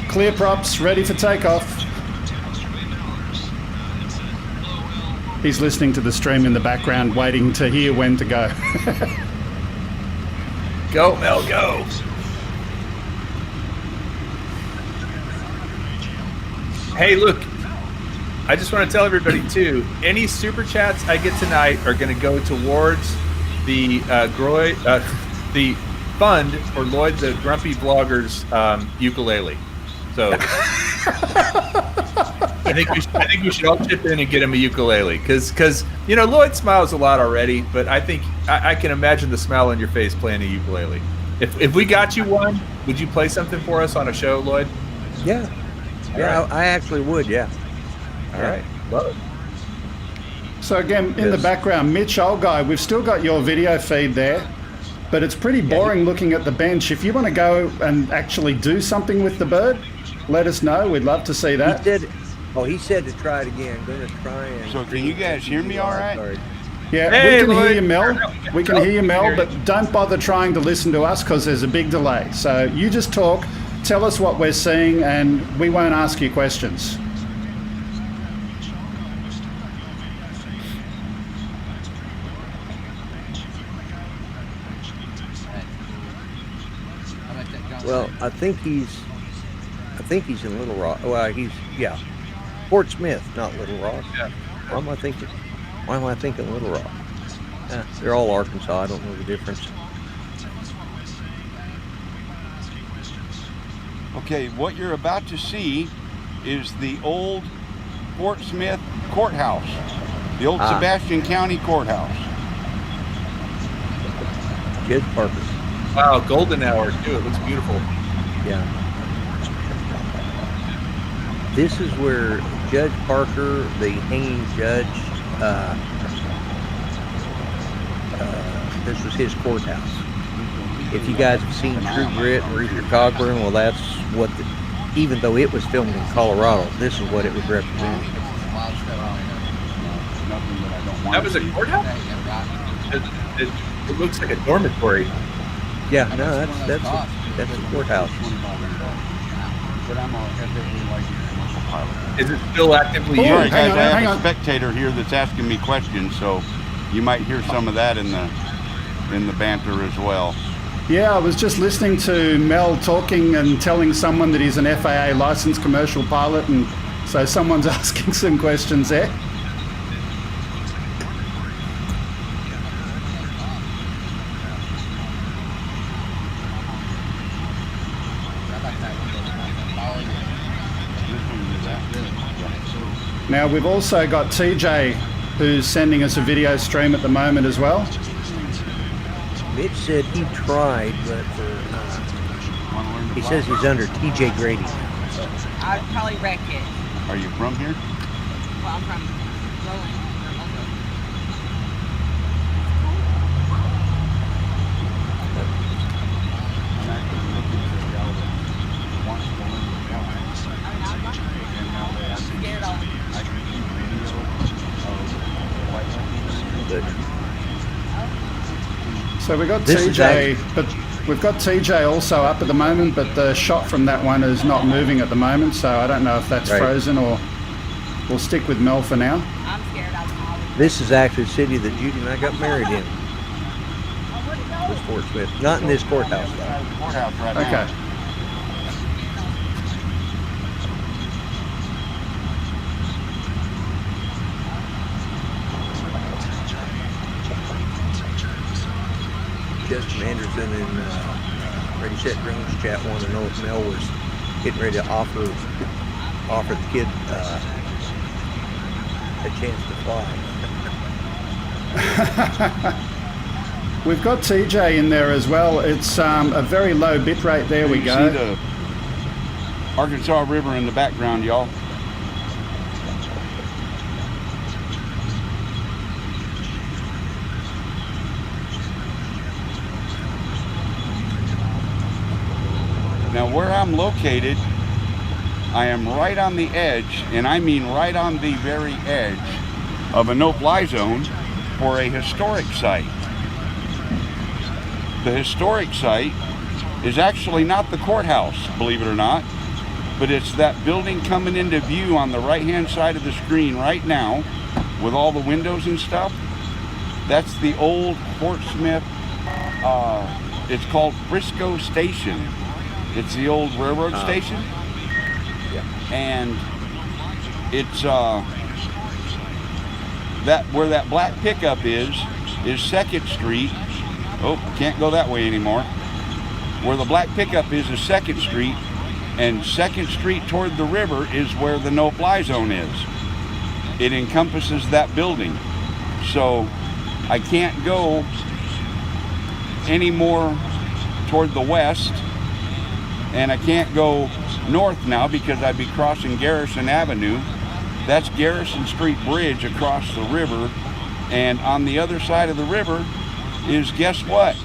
Clear props, ready for takeoff. He's listening to the stream in the background, waiting to hear when to go. Go, Mel, go. Hey, look, I just want to tell everybody, too, any super chats I get tonight are going to go towards the the fund for Lloyd the Grumpy Vlogger's ukulele. So I think we should all chip in and get him a ukulele because Lloyd smiles a lot already, but I think I can imagine the smile on your face playing a ukulele. If we got you one, would you play something for us on a show, Lloyd? Yeah, right. I actually would. Yeah. All right, love it. So again, in the background, Mitch, old guy, we've still got your video feed there, but it's pretty boring looking at the bench. If you want to go and actually do something with the bird, let us know. We'd love to see that. He said to try it again. Going to try and. So can you guys hear me all right? Yeah, hey, we can Lloyd. hear you, Mel. We can hear you, Mel, but don't bother trying to listen to us because there's a big delay. So you just talk, tell us what we're seeing, and we won't ask you questions. Well, I think he's in Little Rock. Well, Fort Smith, not Little Rock. Yeah. Why am I thinking Little Rock? They're all Arkansas. I don't know the difference. Okay, what you're about to see is the old Fort Smith courthouse, the old Sebastian County courthouse. Good purpose. Wow, golden hour too. It looks beautiful. Yeah. This is where Judge Parker, the hanging judge, this was his courthouse. If you guys have seen True Grit and Rooster Cogburn, well, that's what, even though it was filmed in Colorado, this is what it would represent. That was a courthouse? It looks like a dormitory. Yeah, no, that's a courthouse. Is it still actively used? Sorry, guys, I have a spectator here that's asking me questions, so you might hear some of that in the banter as well. Yeah, I was just listening to Mel talking and telling someone that he's an FAA licensed commercial pilot, and so someone's asking some questions there. Now we've also got TJ who's sending us a video stream at the moment as well. Mitch said he tried, but he says he's under TJ Grady. I'd probably wreck it. Are you from here? Well, I'm from Rolling. So we've got TJ, but we've got TJ also up at the moment, but the shot from that one is not moving at the moment, so I don't know if that's frozen or we'll stick with Mel for now. I'm scared out of This is actually the city that Judy and I got married in. Was Fort Smith. Not in this courthouse, though. Courthouse right now. Okay. Justin Anderson and Ready Set Drones chat wanted to know if Mel was getting ready to offer the kid a chance to fly. We've got TJ in there as well. It's a very low bit rate. There we go. See the Arkansas River in the background, y'all. Now where I'm located, I am right on the edge, and I mean right on the very edge of a no-fly zone for a historic site. The historic site is actually not the courthouse, believe it or not, but it's that building coming into view on the right-hand side of the screen right now with all the windows and stuff. That's the old Fort Smith, it's called Frisco Station. It's the old railroad station, and it's that where that black pickup is 2nd Street. Oh, can't go that way anymore. Where the black pickup is 2nd Street, and 2nd Street toward the river is where the no-fly zone is. It encompasses that building, so I can't go any more toward the west. And I can't go north now because I'd be crossing Garrison Avenue. That's Garrison Street Bridge across the river. And on the other side of the river is, guess what?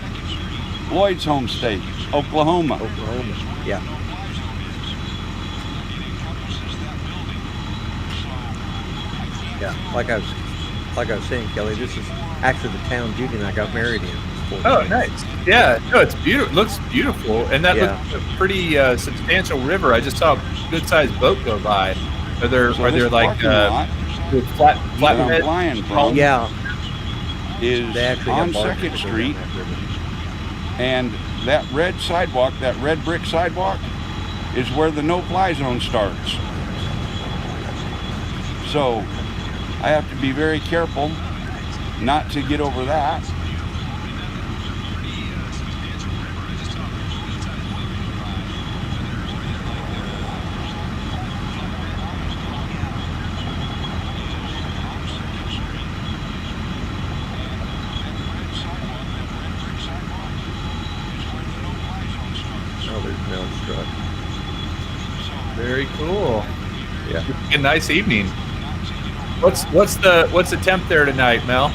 Lloyd's home state, Oklahoma. Oklahoma, yeah. Yeah, like I was saying, Kelly, this is actually the town Judy and I got married in. Oh, nice. Yeah, no, it's beautiful. It looks beautiful, and that looks a pretty substantial river. I just saw a good-sized boat go by. Are there like flatbed? Is on 2nd Street, and that red sidewalk, that red brick sidewalk, is where the no-fly zone starts. So I have to be very careful not to get over that. truck. Very cool. Yeah. A nice evening. What's the temp there tonight, Mel?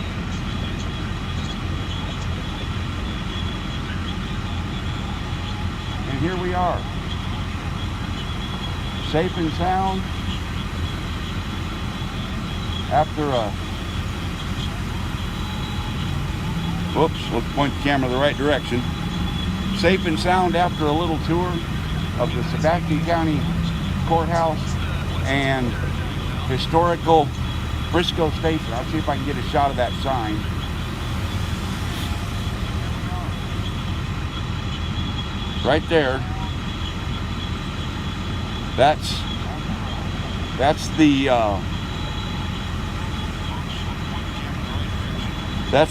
And here we are. Safe and sound. After a... Whoops, let's point the camera the right direction. Safe and sound after a little tour of the Sebastian County Courthouse and historical Briscoe Station. I'll see if I can get a shot of that sign. Right there. That's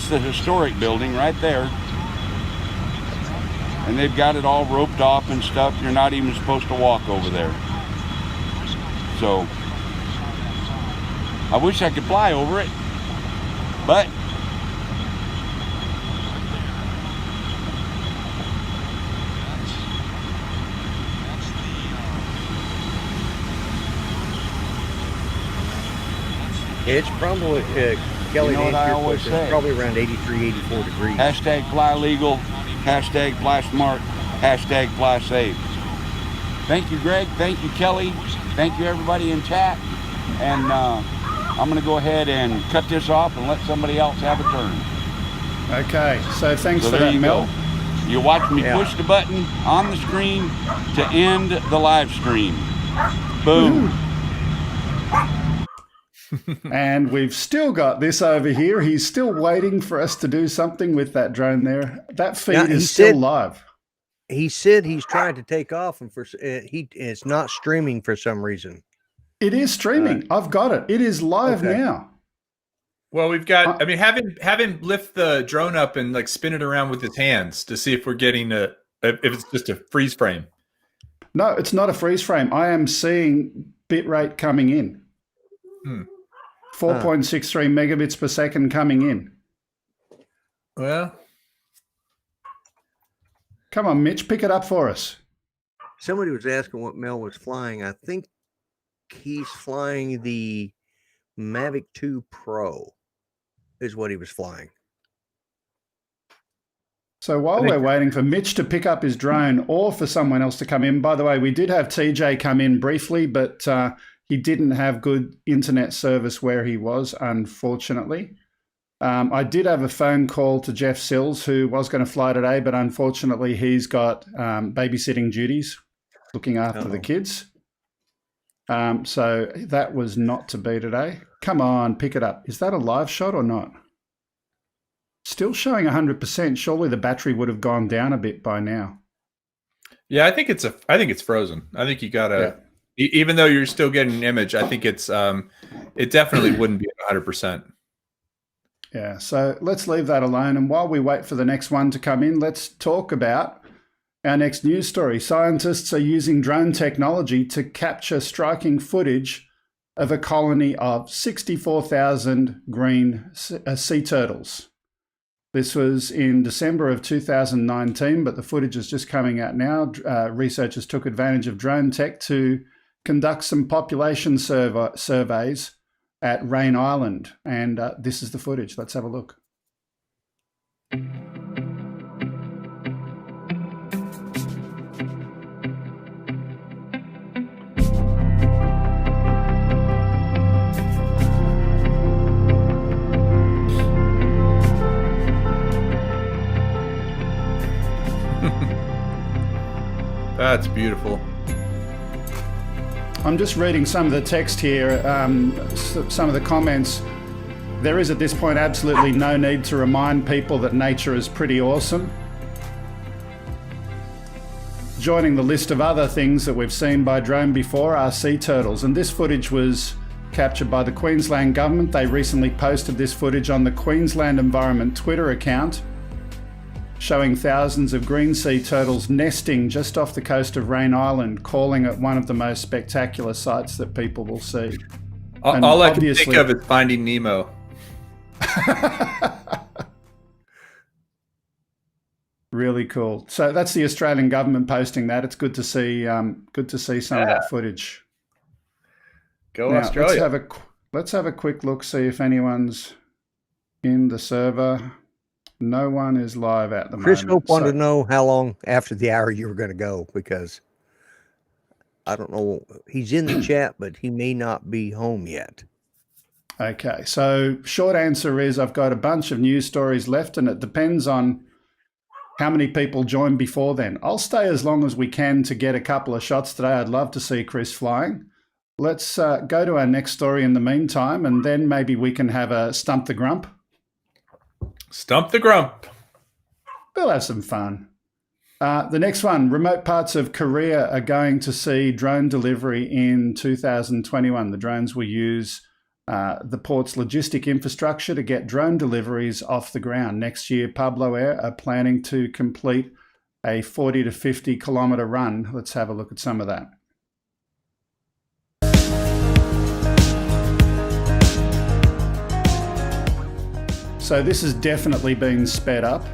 the historic building right there. And they've got it all roped off and stuff. You're not even supposed to walk over there. So I wish I could fly over it, but it's probably, Kelly, you know what I always it's say. probably around 83, 84 degrees. Hashtag fly legal, hashtag fly smart, hashtag fly safe. Thank you, Greg. Thank you, Kelly. Thank you, everybody in chat. And I'm going to go ahead and cut this off and let somebody else have a turn. Okay, so thanks So for there that, you Mel. go. You watch me push the button on the screen to end the live stream. Boom. And we've still got this over here. He's still waiting for us to do something with that drone there. That feed Yeah, he is still said- live. He said he's trying to take off, and it's not streaming for some reason. It is streaming. I've got it. It is live Okay. now. Well, we've got. I mean, have him lift the drone up and like spin it around with his hands to see if we're getting if it's just a freeze frame. No, it's not a freeze frame. I am seeing bitrate coming in. 4.63 megabits per second coming in. Well, come on, Mitch, pick it up for us. Somebody was asking what Mel was flying. I think he's flying the Mavic 2 Pro is what he was flying. So while we're waiting for Mitch to pick up his drone or for someone else to come in, by the way, we did have TJ come in briefly, but he didn't have good internet service where he was, unfortunately. I did have a phone call to Jeff Sills, who was going to fly today, but unfortunately he's got babysitting duties, looking after the kids. So that was not to be today. Come on, pick it up. Is that a live shot or not? Still showing 100%. Surely the battery would have gone down a bit by now. yeah, I think it's frozen. I think you gotta, even though you're still getting an image, I think it's it definitely wouldn't be 100%. Yeah, so let's leave that alone. And while we wait for the next one to come in, let's talk about our next news story. Scientists are using drone technology to capture striking footage of a colony of 64,000 green sea turtles. This was in December of 2019, but the footage is just coming out now. Researchers took advantage of drone tech to conduct some population surveys at Rain Island, and this is the footage. Let's have a look. That's beautiful. I'm just reading some of the text here, some of the comments. There is at this point absolutely no need to remind people that nature is pretty awesome. Joining the list of other things that we've seen by drone before are sea turtles, and this footage was captured by the Queensland government. They recently posted this footage on the Queensland Environment Twitter account, showing thousands of green sea turtles nesting just off the coast of Rain Island, calling it one of the most spectacular sights that people will see. All I can think of is Finding Nemo. Really cool. So that's the Australian government posting that. It's good to see. Good to see some of that footage. Go Now, Australia. Let's have a quick look. See if anyone's in the server. No one is live at the Chris moment. Hope wanted to know how long after the hour you were going to go, because I don't know. He's in the chat, but he may not be home yet. Okay, so short answer is I've got a bunch of news stories left, and it depends on how many people join before then. I'll stay as long as we can to get a couple of shots today. I'd love to see Chris flying. Let's go to our next story in the meantime, and then maybe we can have a Stump the Grump. Stump the Grump. We'll have some fun. The next one, remote parts of Korea are going to see drone delivery in 2021. The drones will use the port's logistic infrastructure to get drone deliveries off the ground. Next year, Pablo Air are planning to complete a 40 to 50 kilometre run. Let's have a look at some of that. So this has definitely been sped up.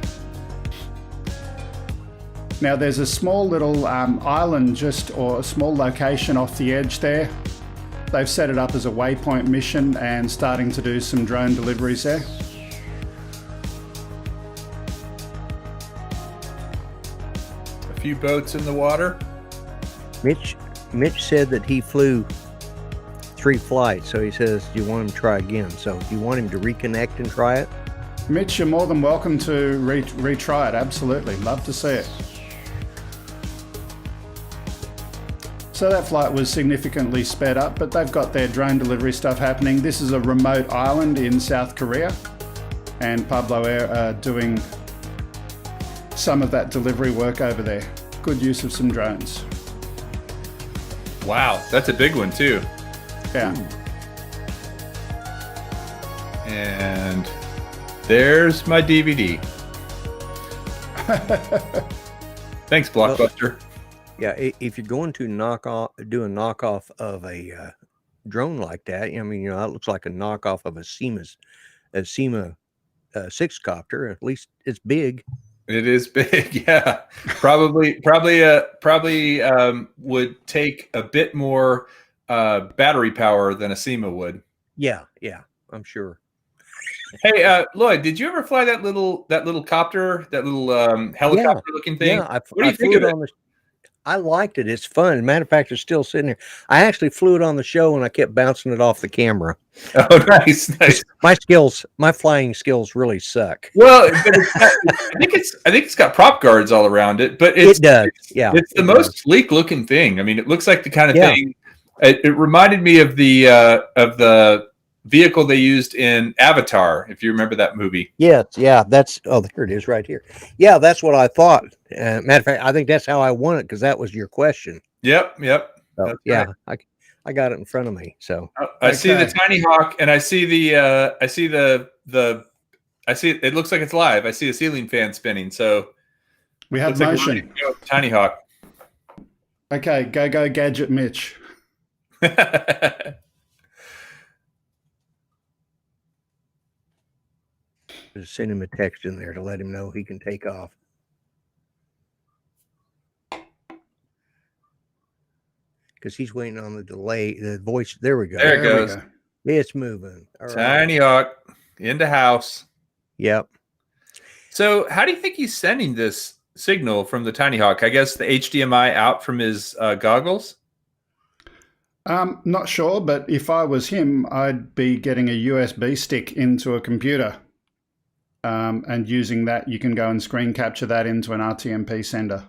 Now there's a small little island or a small location off the edge there. They've set it up as a waypoint mission and starting to do some drone deliveries there. A few boats in the water. Mitch said that he flew 3 flights, so he says, do you want him to try again? So do you want him to reconnect and try it? Mitch, you're more than welcome to retry it. Absolutely. Love to see it. So that flight was significantly sped up, but they've got their drone delivery stuff happening. This is a remote island in South Korea, and Pablo Air are doing some of that delivery work over there. Good use of some drones. Wow, that's a big one too. Yeah. And there's my DVD. Thanks, Blockbuster. Yeah, if you're going to do a knockoff of a drone like that, I mean, that looks like a knockoff of a SEMA 6-copter. At least it's big. It is big, yeah. Probably would take a bit more battery power than a SEMA would. Yeah, I'm sure. Hey, Lloyd, did you ever fly that little copter, that little helicopter looking thing? Yeah, what do you think of it? I liked it. It's fun. As a matter of fact, it's still sitting there. I actually flew it on the show and I kept bouncing it off the camera. Oh, nice. My flying skills really suck. Well, I think it's got prop guards all around it, but it does. It's the most sleek looking thing. I mean, it looks like the kind of thing. It reminded me of the vehicle they used in Avatar, if you remember that movie. Yes, yeah, there it is right here. Yeah, that's what I thought. Matter of fact, I think that's how I won it, because that was your question. Yep. So, yeah, right. I got it in front of me. So I see the Tiny Hawk, and I see it looks like it's live. I see a ceiling fan spinning. So we have motion. Like Tiny Hawk. Okay, go Gadget Mitch. Just send him a text in there to let him know he can take off. Because he's waiting on the delay, the voice. There we go. There it goes. It's moving. All right. Tiny Hawk into house. Yep. So how do you think he's sending this signal from the Tiny Hawk? I guess the HDMI out from his goggles? Not sure, but if I was him, I'd be getting a USB stick into a computer. And using that, you can go and screen capture that into an RTMP sender.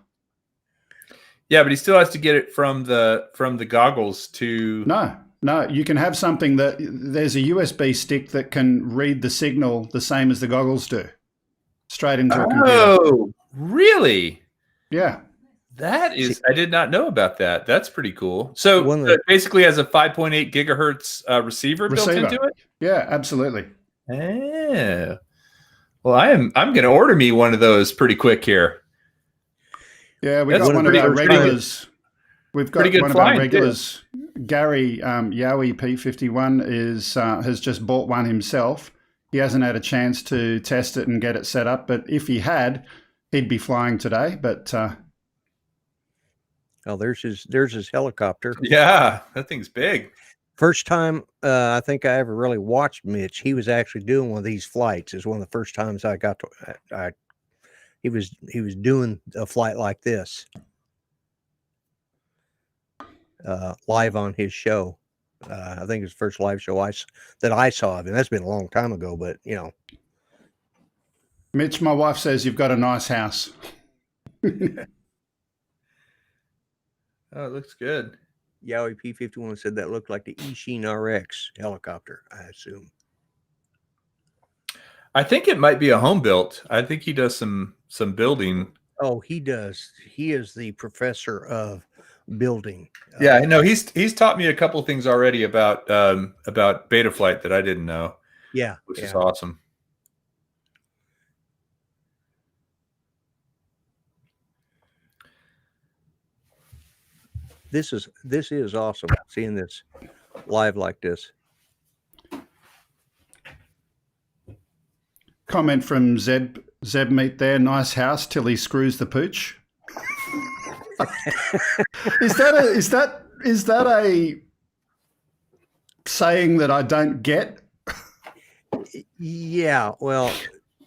Yeah, but he still has to get it from the goggles to. No, you can have something that there's a USB stick that can read the signal the same as the goggles do, straight into a computer. Oh, really? Yeah. That is, I did not know about that. That's pretty cool. So it basically has a 5.8 gigahertz receiver built into it. Yeah, absolutely. Yeah. Well, I'm going to order me one of those pretty quick here. Yeah, we've got one of our regulars. We've got one of our regulars. Gary Yowie P51 has just bought one himself. He hasn't had a chance to test it and get it set up, but if he had, he'd be flying today, but Oh, there's his helicopter. Yeah, that thing's big. First time I think I ever really watched Mitch. He was actually doing one of these flights. It's one of the first times I got to. He was doing a flight like this live on his show. I think it was the first live show that I saw of him. That's been a long time ago, but you know. Mitch, my wife says you've got a nice house. Oh, it looks good. Yowie P51 said that looked like the Ishin RX helicopter, I assume. I think it might be a home built. I think he does some building. Oh, he does. He is the professor of building. Yeah, no, he's taught me a couple of things already about Betaflight that I didn't know. Yeah, which is awesome. This is awesome. Seeing this live like this. Comment from Zeb Meat there. Nice house till he screws the pooch. Is that a saying that I don't get? Yeah, well,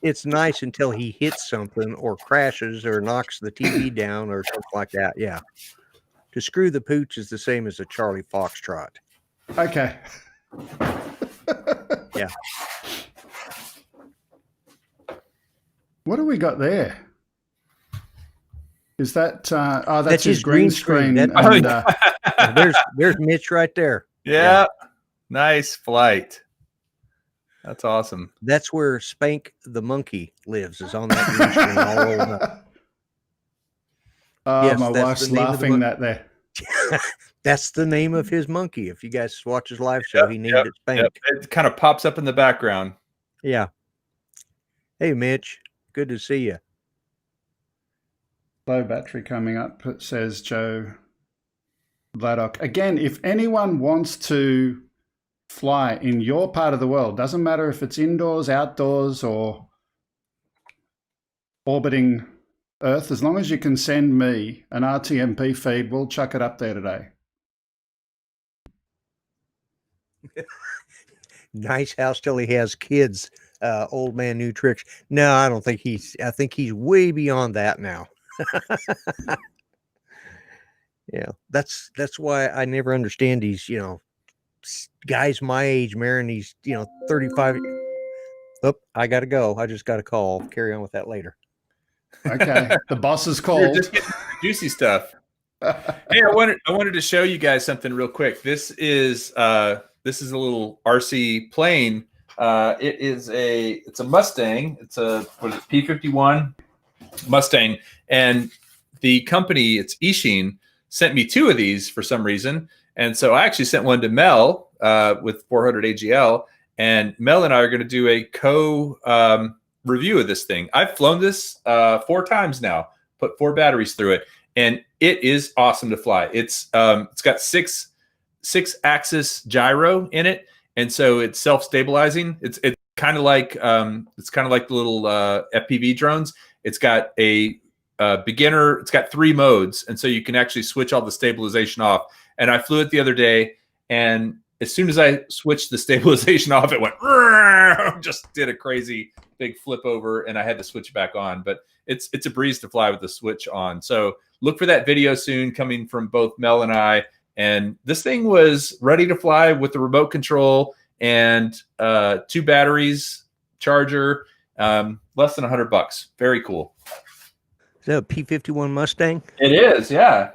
it's nice until he hits something or crashes or knocks the TV down or something like that. Yeah. To screw the pooch is the same as a Charlie Foxtrot. Okay. Yeah. What do we got there? Is that that's his green screen? There's Mitch right there. Yeah. Nice flight. That's awesome. That's where Spank the monkey lives, is on that green screen all rolled up. Oh, Yes, my that's wife's the name of the laughing that there. That's the name of his monkey. If you guys watch his live show, he named it Spank. Yep. It kind of pops up in the background. Yeah. Hey, Mitch. Good to see you. Low battery coming up, it says Joe Vladok. Again, if anyone wants to fly in your part of the world, doesn't matter if it's indoors, outdoors, or orbiting Earth, as long as you can send me an RTMP feed, we'll chuck it up there today. Nice house till he has kids. Old man, new tricks. No, I don't think I think he's way beyond that now. Yeah, that's why I never understand these, guys my age marrying these, 35. Oh, I gotta go. I just got a call. Carry on with that later. Okay. The boss is called. You're just getting juicy stuff. Hey, I wanted to show you guys something real quick. This is a little RC plane. It's a Mustang. It's a P-51 Mustang, and the company, it's Ishin, sent me 2 of these for some reason, and so I actually sent one to Mel with 400 AGL, and Mel and I are going to do a review of this thing. I've flown this 4 times now, put 4 batteries through it, and it is awesome to fly. It's got 6 axis gyro in it. And so it's self-stabilizing. It's kind of like the little FPV drones. It's got a beginner. It's got 3 modes, and so you can actually switch all the stabilization off. And I flew it the other day, and as soon as I switched the stabilization off, it went just did a crazy big flip over, and I had to switch it back on. But it's a breeze to fly with the switch on. So look for that video soon, coming from both Mel and I. And this thing was ready to fly with the remote control and 2 batteries, charger, less than $100. Very cool. Is that a P-51 Mustang? It is, yeah.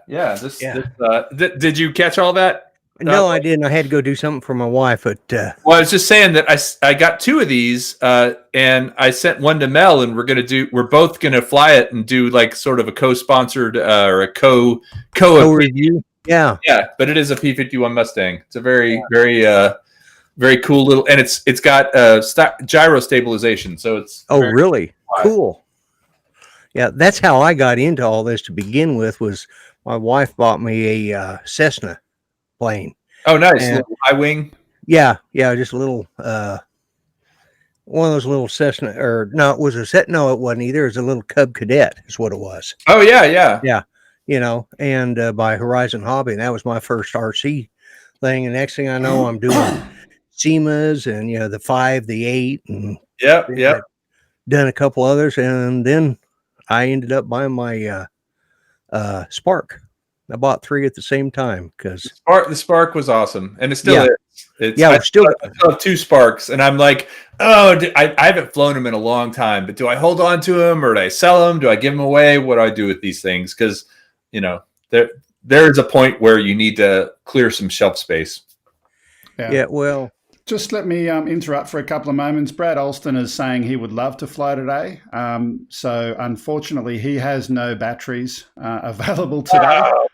Did you catch all that? No, I didn't. I had to go do something for my wife. But well, I was just saying that I got 2 of these, and I sent one to Mel, and we're both gonna fly it and do like sort of a co-sponsored or a co review. Yeah, but it is a P-51 Mustang. It's a very very cool little, and it's got gyro stabilization. So it's really cool. Yeah, that's how I got into all this to begin with. Was my wife bought me a Cessna plane. Oh, nice. Little high wing. Yeah, just a little one of those little Cessna, or no, it was a set. No, it wasn't either. It was a little Cub Cadet, is what it was. Oh yeah. Yeah, and by Horizon Hobby, and that was my first RC thing. And next thing I know, I'm doing SEMAs and the 5, the 8, and Yep. done a couple others, and then I ended up buying my Spark. I bought 3 at the same time because The Spark was awesome, and it still is. I still have 2 Sparks, and I'm like, I haven't flown them in a long time, but do I hold on to them or do I sell them? Do I give them away? What do I do with these things? Because there's a point where you need to clear some shelf space. Yeah, well, just let me interrupt for a couple of moments. Brad Alston is saying he would love to fly today. So unfortunately, he has no batteries available today. Oh,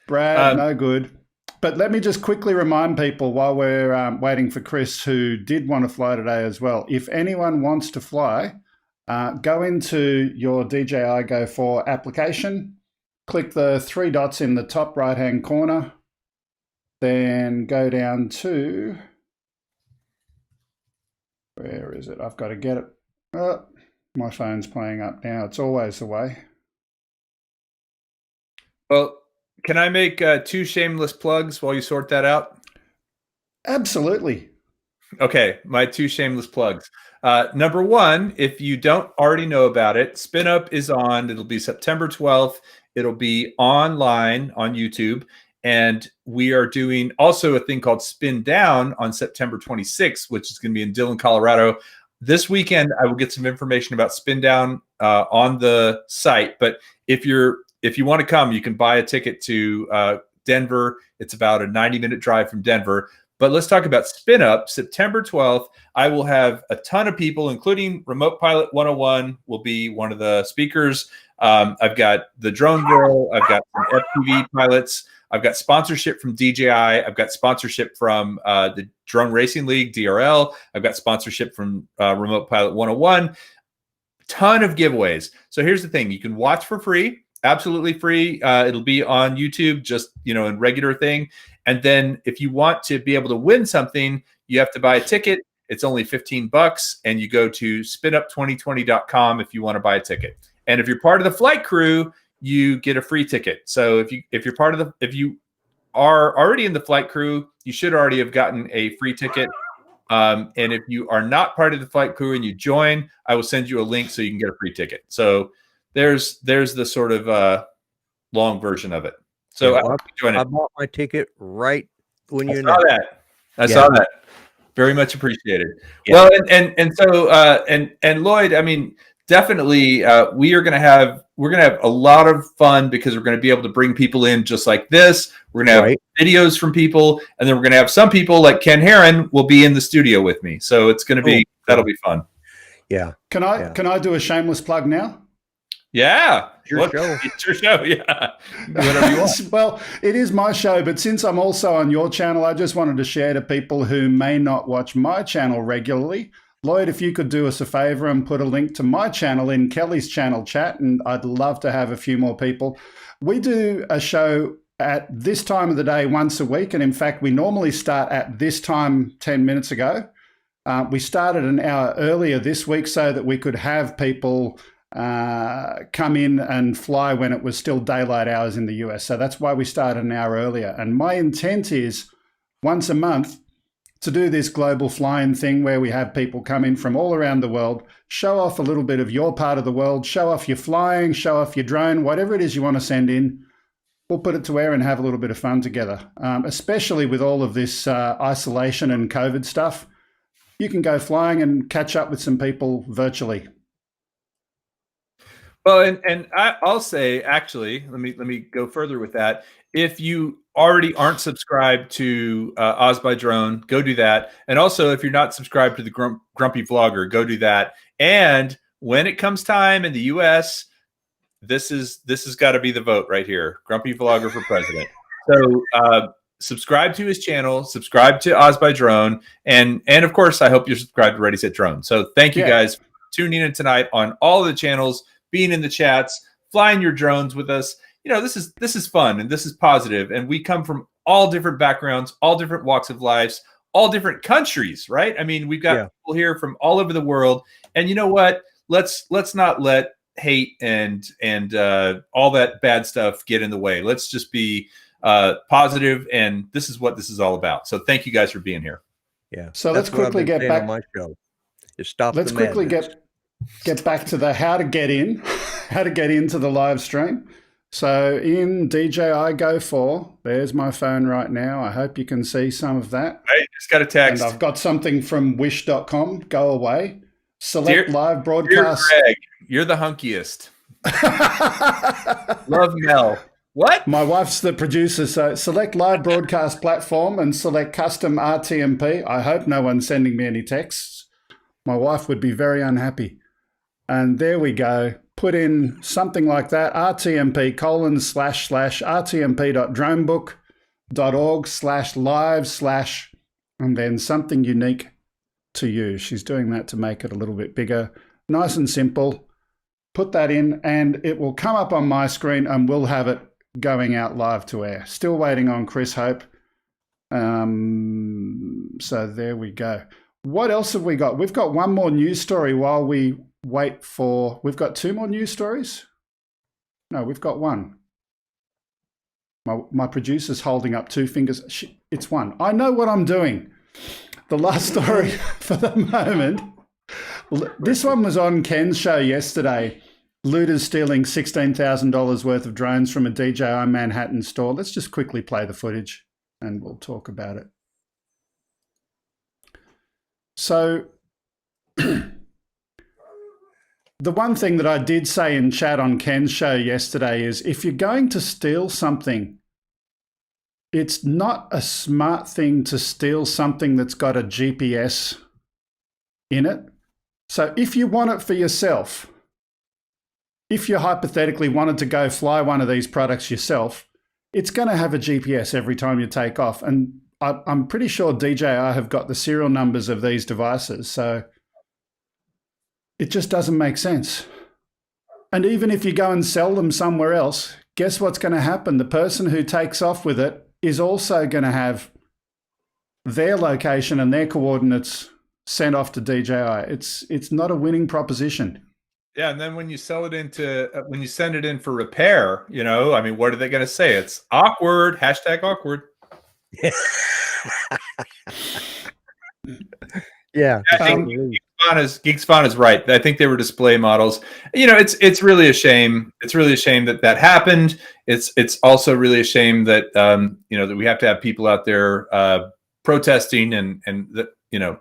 Brad, no good. But let me just quickly remind people while we're waiting for Chris, who did want to fly today as well. If anyone wants to fly, go into your DJI Go 4 application, click the 3 dots in the top right-hand corner, then go down to, where is it? I've got to get it. Oh, my phone's playing up now. It's always the way. Well, can I make 2 shameless plugs while you sort that out? Absolutely. Okay, my 2 shameless plugs. Number 1, if you don't already know about it, Spin Up is on. It'll be September 12th. It'll be online on YouTube. And we are doing also a thing called Spin Down on September 26th, which is going to be in Dillon, Colorado. This weekend, I will get some information about Spin Down on the site. But if you want to come, you can buy a ticket to Denver. It's about a 90-minute drive from Denver. But let's talk about Spin Up. September 12th, I will have a ton of people, including Remote Pilot 101 will be one of the speakers. I've got the Drone Girl. I've got some FPV pilots. I've got sponsorship from DJI. I've got sponsorship from the Drone Racing League, DRL. I've got sponsorship from Remote Pilot 101. Ton of giveaways. So here's the thing. You can watch for free, absolutely free. It'll be on YouTube, just, in regular thing. And then if you want to be able to win something, you have to buy a ticket. It's only $15, and you go to spinup2020.com if you want to buy a ticket. And if you're part of the flight crew, you get a free ticket. So if you are already in the flight crew, you should already have gotten a free ticket. And if you are not part of the flight crew and you join, I will send you a link so you can get a free ticket. So there's the sort of long version of it. So I bought my ticket right when you saw that. I saw that. Very much appreciated. Yeah. Well, and Lloyd, I mean, definitely we're going to have a lot of fun because we're going to be able to bring people in just like this. We're going to have videos from people, and then we're going to have some people like Ken Herron will be in the studio with me. So it's going to be that'll be fun. Yeah. Can I do a shameless plug now? Yeah. It's your show. It's your show. Yeah. Whatever you want. Well, it is my show, but since I'm also on your channel, I just wanted to share to people who may not watch my channel regularly. Lloyd, if you could do us a favor and put a link to my channel in Kelly's channel chat, and I'd love to have a few more people. We do a show at this time of the day once a week, and in fact, we normally start at this time 10 minutes ago. We started an hour earlier this week so that we could have people come in and fly when it was still daylight hours in the US. So that's why we started an hour earlier. And my intent is once a month to do this global flying thing where we have people come in from all around the world, show off a little bit of your part of the world, show off your flying, show off your drone, whatever it is you want to send in. We'll put it to air and have a little bit of fun together, especially with all of this isolation and COVID stuff. You can go flying and catch up with some people virtually. Well, and I'll say, actually, let me go further with that. If you already aren't subscribed to OzByDrone, go do that. And also, if you're not subscribed to the Grumpy Vlogger, go do that. And when it comes time in the U.S., this has got to be the vote right here. Grumpy Vlogger for president. So subscribe to his channel, subscribe to OzByDrone, and of course, I hope you're subscribed to Ready Set Drone. So thank you guys for tuning in tonight on all of the channels, being in the chats, flying your drones with us. This is fun and this is positive, and we come from all different backgrounds, all different walks of lives, all different countries, right? I mean, we've got people here from all over the world, and you know what? Let's not let hate and all that bad stuff get in the way. Let's just be positive, and this is what this is all about. So thank you guys for being here. Yeah. So let's quickly get back on my show. Just stop. Let's quickly get back to the how to get in, how to get into the live stream. So in DJI Go 4, there's my phone right now. I hope you can see some of that. I just got a text. And I've got something from wish.com. Go away. Select live broadcast. Dear Greg, you're the hunkiest. Love Mel. What? My wife's the producer. So select live broadcast platform and select custom RTMP. I hope no one's sending me any texts. My wife would be very unhappy. And there we go. Put in something like that, rtmp://rtmp.dronebook.org/live/ and then something unique to you. She's doing that to make it a little bit bigger. Nice and simple. Put that in and it will come up on my screen and we'll have it going out live to air. Still waiting on Chris Hope. So there we go. What else have we got? We've got one more news story while we wait for... We've got two more news stories? No, we've got one. My producer's holding up two fingers. It's one. I know what I'm doing. The last story for the moment. This one was on Ken's show yesterday. Looters stealing $16,000 worth of drones from a DJI Manhattan store. Let's just quickly play the footage and we'll talk about it. So the one thing that I did say in chat on Ken's show yesterday is if you're going to steal something, it's not a smart thing to steal something that's got a GPS in it. So if you want it for yourself, if you hypothetically wanted to go fly one of these products yourself, it's going to have a GPS every time you take off. And I'm pretty sure DJI have got the serial numbers of these devices. So it just doesn't make sense. And even if you go and sell them somewhere else, guess what's going to happen? The person who takes off with it is also going to have their location and their coordinates sent off to DJI. It's not a winning proposition. Yeah, and then when you sell it into, when you send it in for repair, you know, I mean, what are they going to say? It's awkward, #awkward. Yeah. I think Geekspawn is right. I think they were display models. You know, it's really a shame. It's really a shame that that happened. It's also really a shame that you know, that we have to have people out there protesting and that, you know,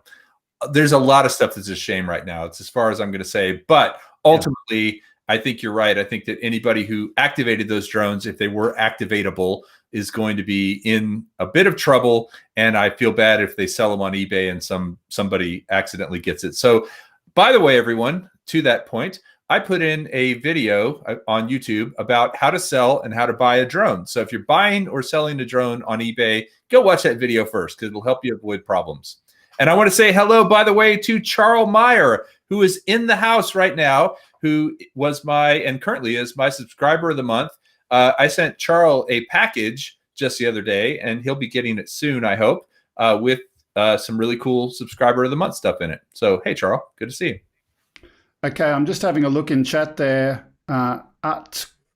there's a lot of stuff that's a shame right now. It's as far as I'm going to say, but ultimately, I think you're right. I think that anybody who activated those drones, if they were activatable, is going to be in a bit of trouble. And I feel bad if they sell them on eBay and somebody accidentally gets it. So, by the way, everyone, to that point, I put in a video on YouTube about how to sell and how to buy a drone. So if you're buying or selling a drone on eBay, go watch that video first because it'll help you avoid problems. And I want to say hello, by the way, to Charles Meyer, who is in the house right now, who was and currently is my subscriber of the month. I sent Charles a package just the other day, and he'll be getting it soon, I hope, with some really cool subscriber of the month stuff in it. So, hey, Charles, good to see you. Okay, I'm just having a look in chat there.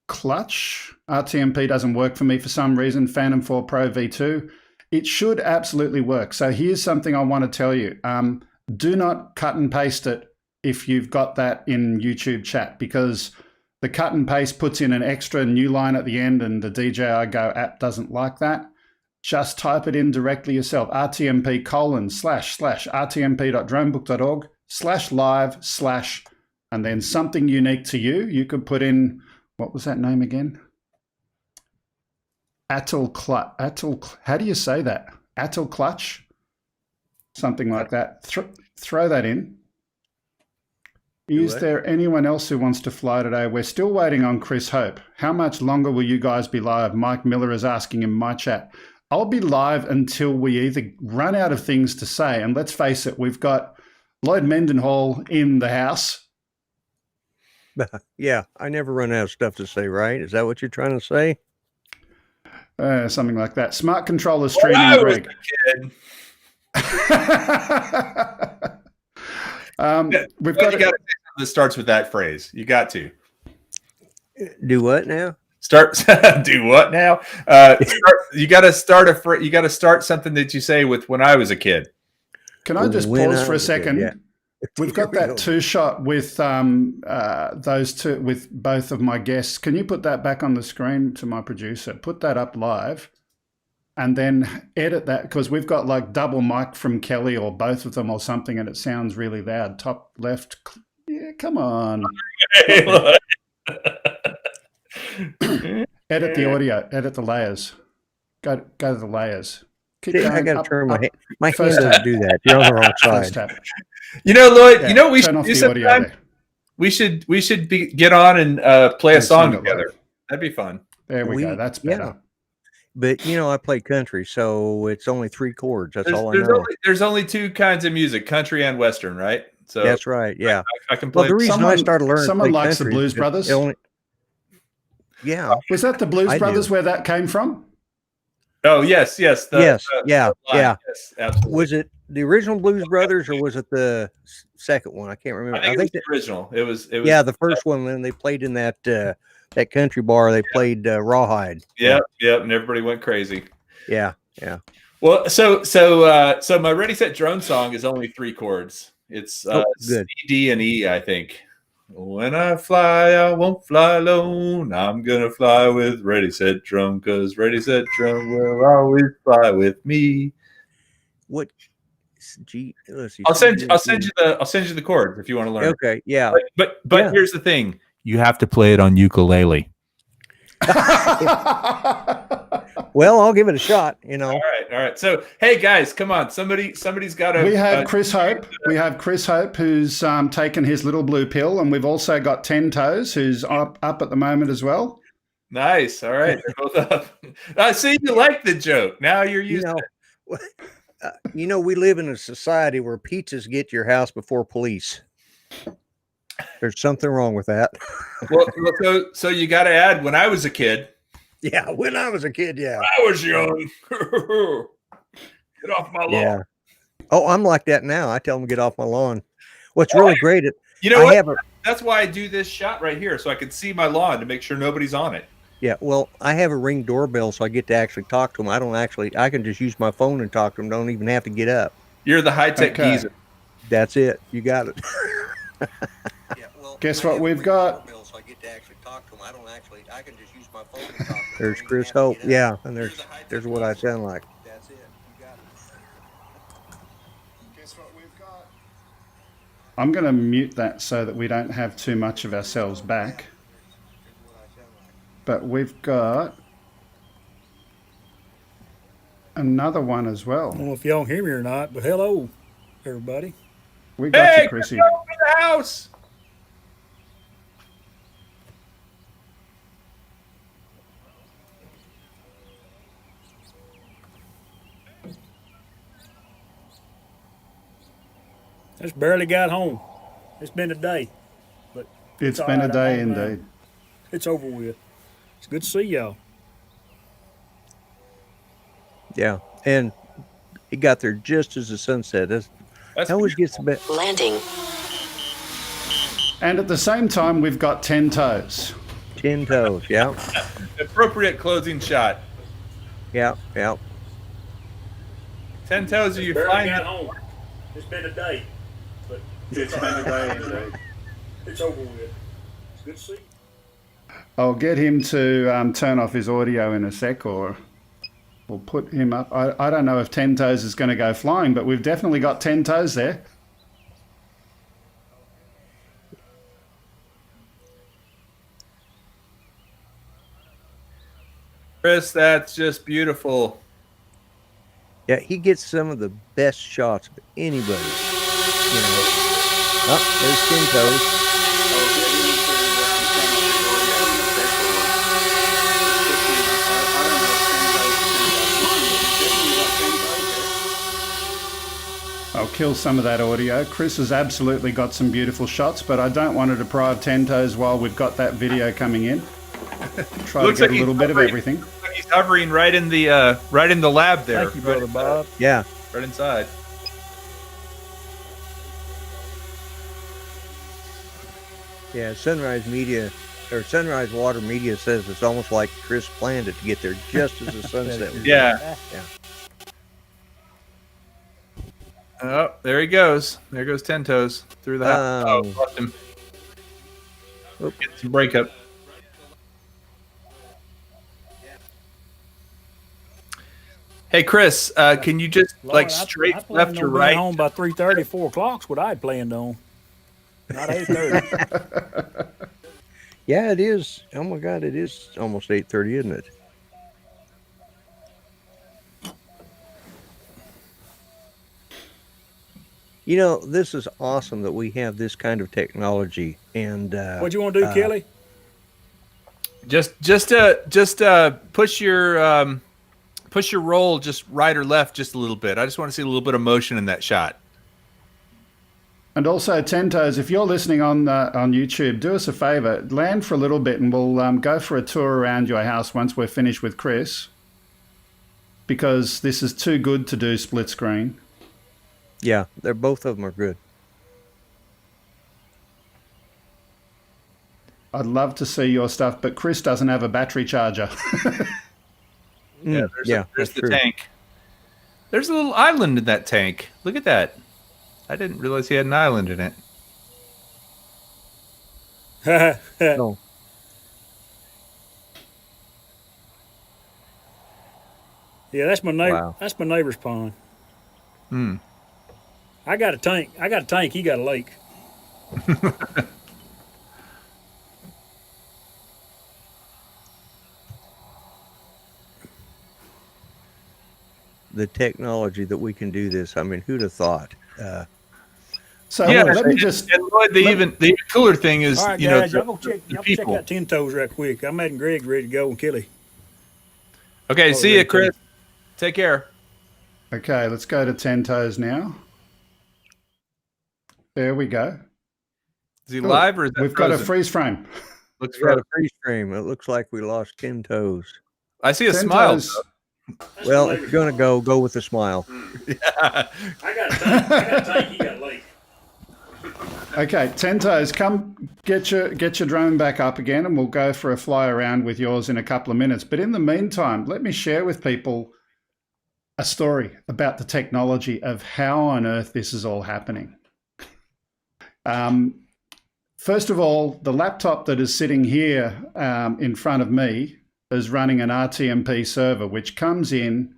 Clutch, RTMP doesn't work for me for some reason. Phantom 4 Pro V2. It should absolutely work. So here's something I want to tell you. Do not cut and paste it if you've got that in YouTube chat, because the cut and paste puts in an extra new line at the end and the DJI Go app doesn't like that. Just type it in directly yourself. rtmp://rtmp.dronebook.org/live/ and then something unique to you. You could put in, what was that name again? How do you say that? Atl Clutch? Something like that. Throw that in. Is there anyone else who wants to fly today? We're still waiting on Chris Hope. How much longer will you guys be live? Mike Miller is asking in my chat. I'll be live until we either run out of things to say, and let's face it, we've got Lloyd Mendenhall in the house. Yeah, I never run out of stuff to say, right? Is that what you're trying to say? Something like that. Smart controller streaming, Greg. We've got you got to say something that starts with that phrase. You got to Do what now? start. Do what now? You got to start you got to start something that you say with "when I was a kid." Can I just When pause I for a was a kid, second? yeah. We've got Here we that go. 2-shot with those two, with both of my guests. Can you put that back on the screen to my producer? Put that up live and then edit that, because we've got like double mic from Kelly or both of them or something, and it sounds really loud. Top left. Yeah, come on. Edit the audio. Edit the layers. Go to the layers. Keep See, going. I got to Up, turn my up. hand. My hand First doesn't tap. do that. You're on the wrong First side. tap. You know, Lloyd. Yeah, You know what we turn should off do the audio sometime? there. We should get on and play a And song sing it together. live. That'd be fun. There we go. That's better. Yeah. But I play country, so it's only 3 chords. That's all I know. There's only 2 kinds of music: country and western, right? So That's right. Yeah. I can Well, play. the reason I started learning, someone likes the Blues Brothers. Yeah. Was that the Blues I Brothers do. where that came from? Oh yes. Yes. Yeah. Yes, absolutely. Was it the original Blues Brothers or was it the second one? I can't remember. I think it was the original. It was. Yeah, the first one. When they played in that that country bar, they played Rawhide. Yep, and everybody went crazy. Yeah. Well, so my Ready Set Drone song is only 3 chords. It's good. C, D, and E, I think. When I fly, I won't fly alone. I'm gonna fly with Ready Set Drone, 'cause Ready Set Drone will always fly with me. What? Gee, let's see. I'll send you the chords if you want to learn. Okay. Yeah. But Yeah. here's the thing: you have to play it on ukulele. Well, I'll give it a shot. All right. So, hey guys, come on! Somebody's got to. We have Chris Hope. We have Chris Hope, who's taken his little blue pill, and we've also got 10 Toes, who's up at the moment as well. Nice. All right, they're both up. I see you like the joke. Now you're using it. We live in a society where pizzas get to your house before police. There's something wrong with that. Well, so you got to add when I was a kid. Yeah, when I was a kid, yeah. I was young. Get off my lawn. Yeah. Oh, I'm like that now. I tell them to get off my lawn. What's really great at That's why I do this shot right here, so I can see my lawn to make sure nobody's on it. Yeah, well, I have a Ring doorbell, so I get to actually talk to them. I can just use my phone and talk to them. Don't even have to get up. You're the high-tech geezer. That's it. You got it. Guess what we've got? There's Chris Hope. Yeah, and there's what I sound like. That's it. You got it. Guess what we've got? I'm going to mute that so that we don't have too much of ourselves back. But we've got another one as well. I don't know if y'all hear me or not, but hello, everybody. We got you, Chrissy. Come over to the house. Just barely got home. It's been a day, but It's all been a right. day I'm home now. indeed. It's over with. It's good to see y'all. Yeah, and it got there just as the sun set. That always gets the best. Landing. And at the same time, we've got 10 Toes. 10 Toes, yeah. Appropriate closing shot. Yeah. 10 Toes, are you Barely flying? got home. It's been a day, but It's been a day indeed. it's over with. It's good to see you. I'll get him to turn off his audio in a sec, or we'll put him up. I don't know if 10 Toes is going to go flying, but we've definitely got 10 Toes there. Chris, that's just beautiful. Yeah, he gets some of the best shots of anybody. Oh, there's 10 Toes. I'll kill some of that audio. Chris has absolutely got some beautiful shots, but I don't want to deprive 10 Toes while we've got that video coming in. Try to get a little bit of everything. He's hovering right in the lab there. Thank you, Brother Bob. Yeah. Right inside. Yeah, Sunrise Media or Sunrise Water Media says it's almost like Chris planned it to get there just as the sunset was. Yeah. Yeah. Oh, there he goes. There goes 10 Toes through the house. Oh, lost him. Get some breakup. Hey, Chris, can you just Lord, straight I left or right? Home by 3:30, 4 o'clock's what I'd planned on. Not 8:30. Yeah, it is. Oh my God, it is almost 8:30, isn't it? You know, this is awesome that we have this kind of technology. And what you want to do, Kelly? Just push your roll just right or left just a little bit. I just want to see a little bit of motion in that shot. And also, 10 Toes, if you're listening on YouTube, do us a favor, land for a little bit, and we'll go for a tour around your house once we're finished with Chris, because this is too good to do split screen. Yeah, they're both of them are good. I'd love to see your stuff, but Chris doesn't have a battery charger. Yeah, there's the tank. There's a little island in that tank. Look at that. I didn't realize he had an island in it. No. Yeah, that's my neighbor. Wow. That's my neighbor's pond. Hmm. I got a tank. He got a lake. The technology that we can do this. I mean, who'd have thought? So yeah, let me just. And Lloyd, the even cooler thing is, All right, you guys, know, y'all go check people. out 10 Toes right quick. I'm having Greg ready to go and Kelly. Okay, see you, Chris. Take care. Okay, let's go to 10 Toes now. There we go. Is he live or is that We've got a frozen? freeze frame. Looks We got a frozen. freeze frame. It looks like we lost 10 Toes. I see a 10 smile. Toes. Well, if you're gonna go with a smile. Yeah. I got a tank. He got a lake. Okay, 10 Toes, come get your drone back up again, and we'll go for a fly around with yours in a couple of minutes. But in the meantime, let me share with people a story about the technology of how on earth this is all happening. First of all, the laptop that is sitting here in front of me is running an RTMP server, which comes in,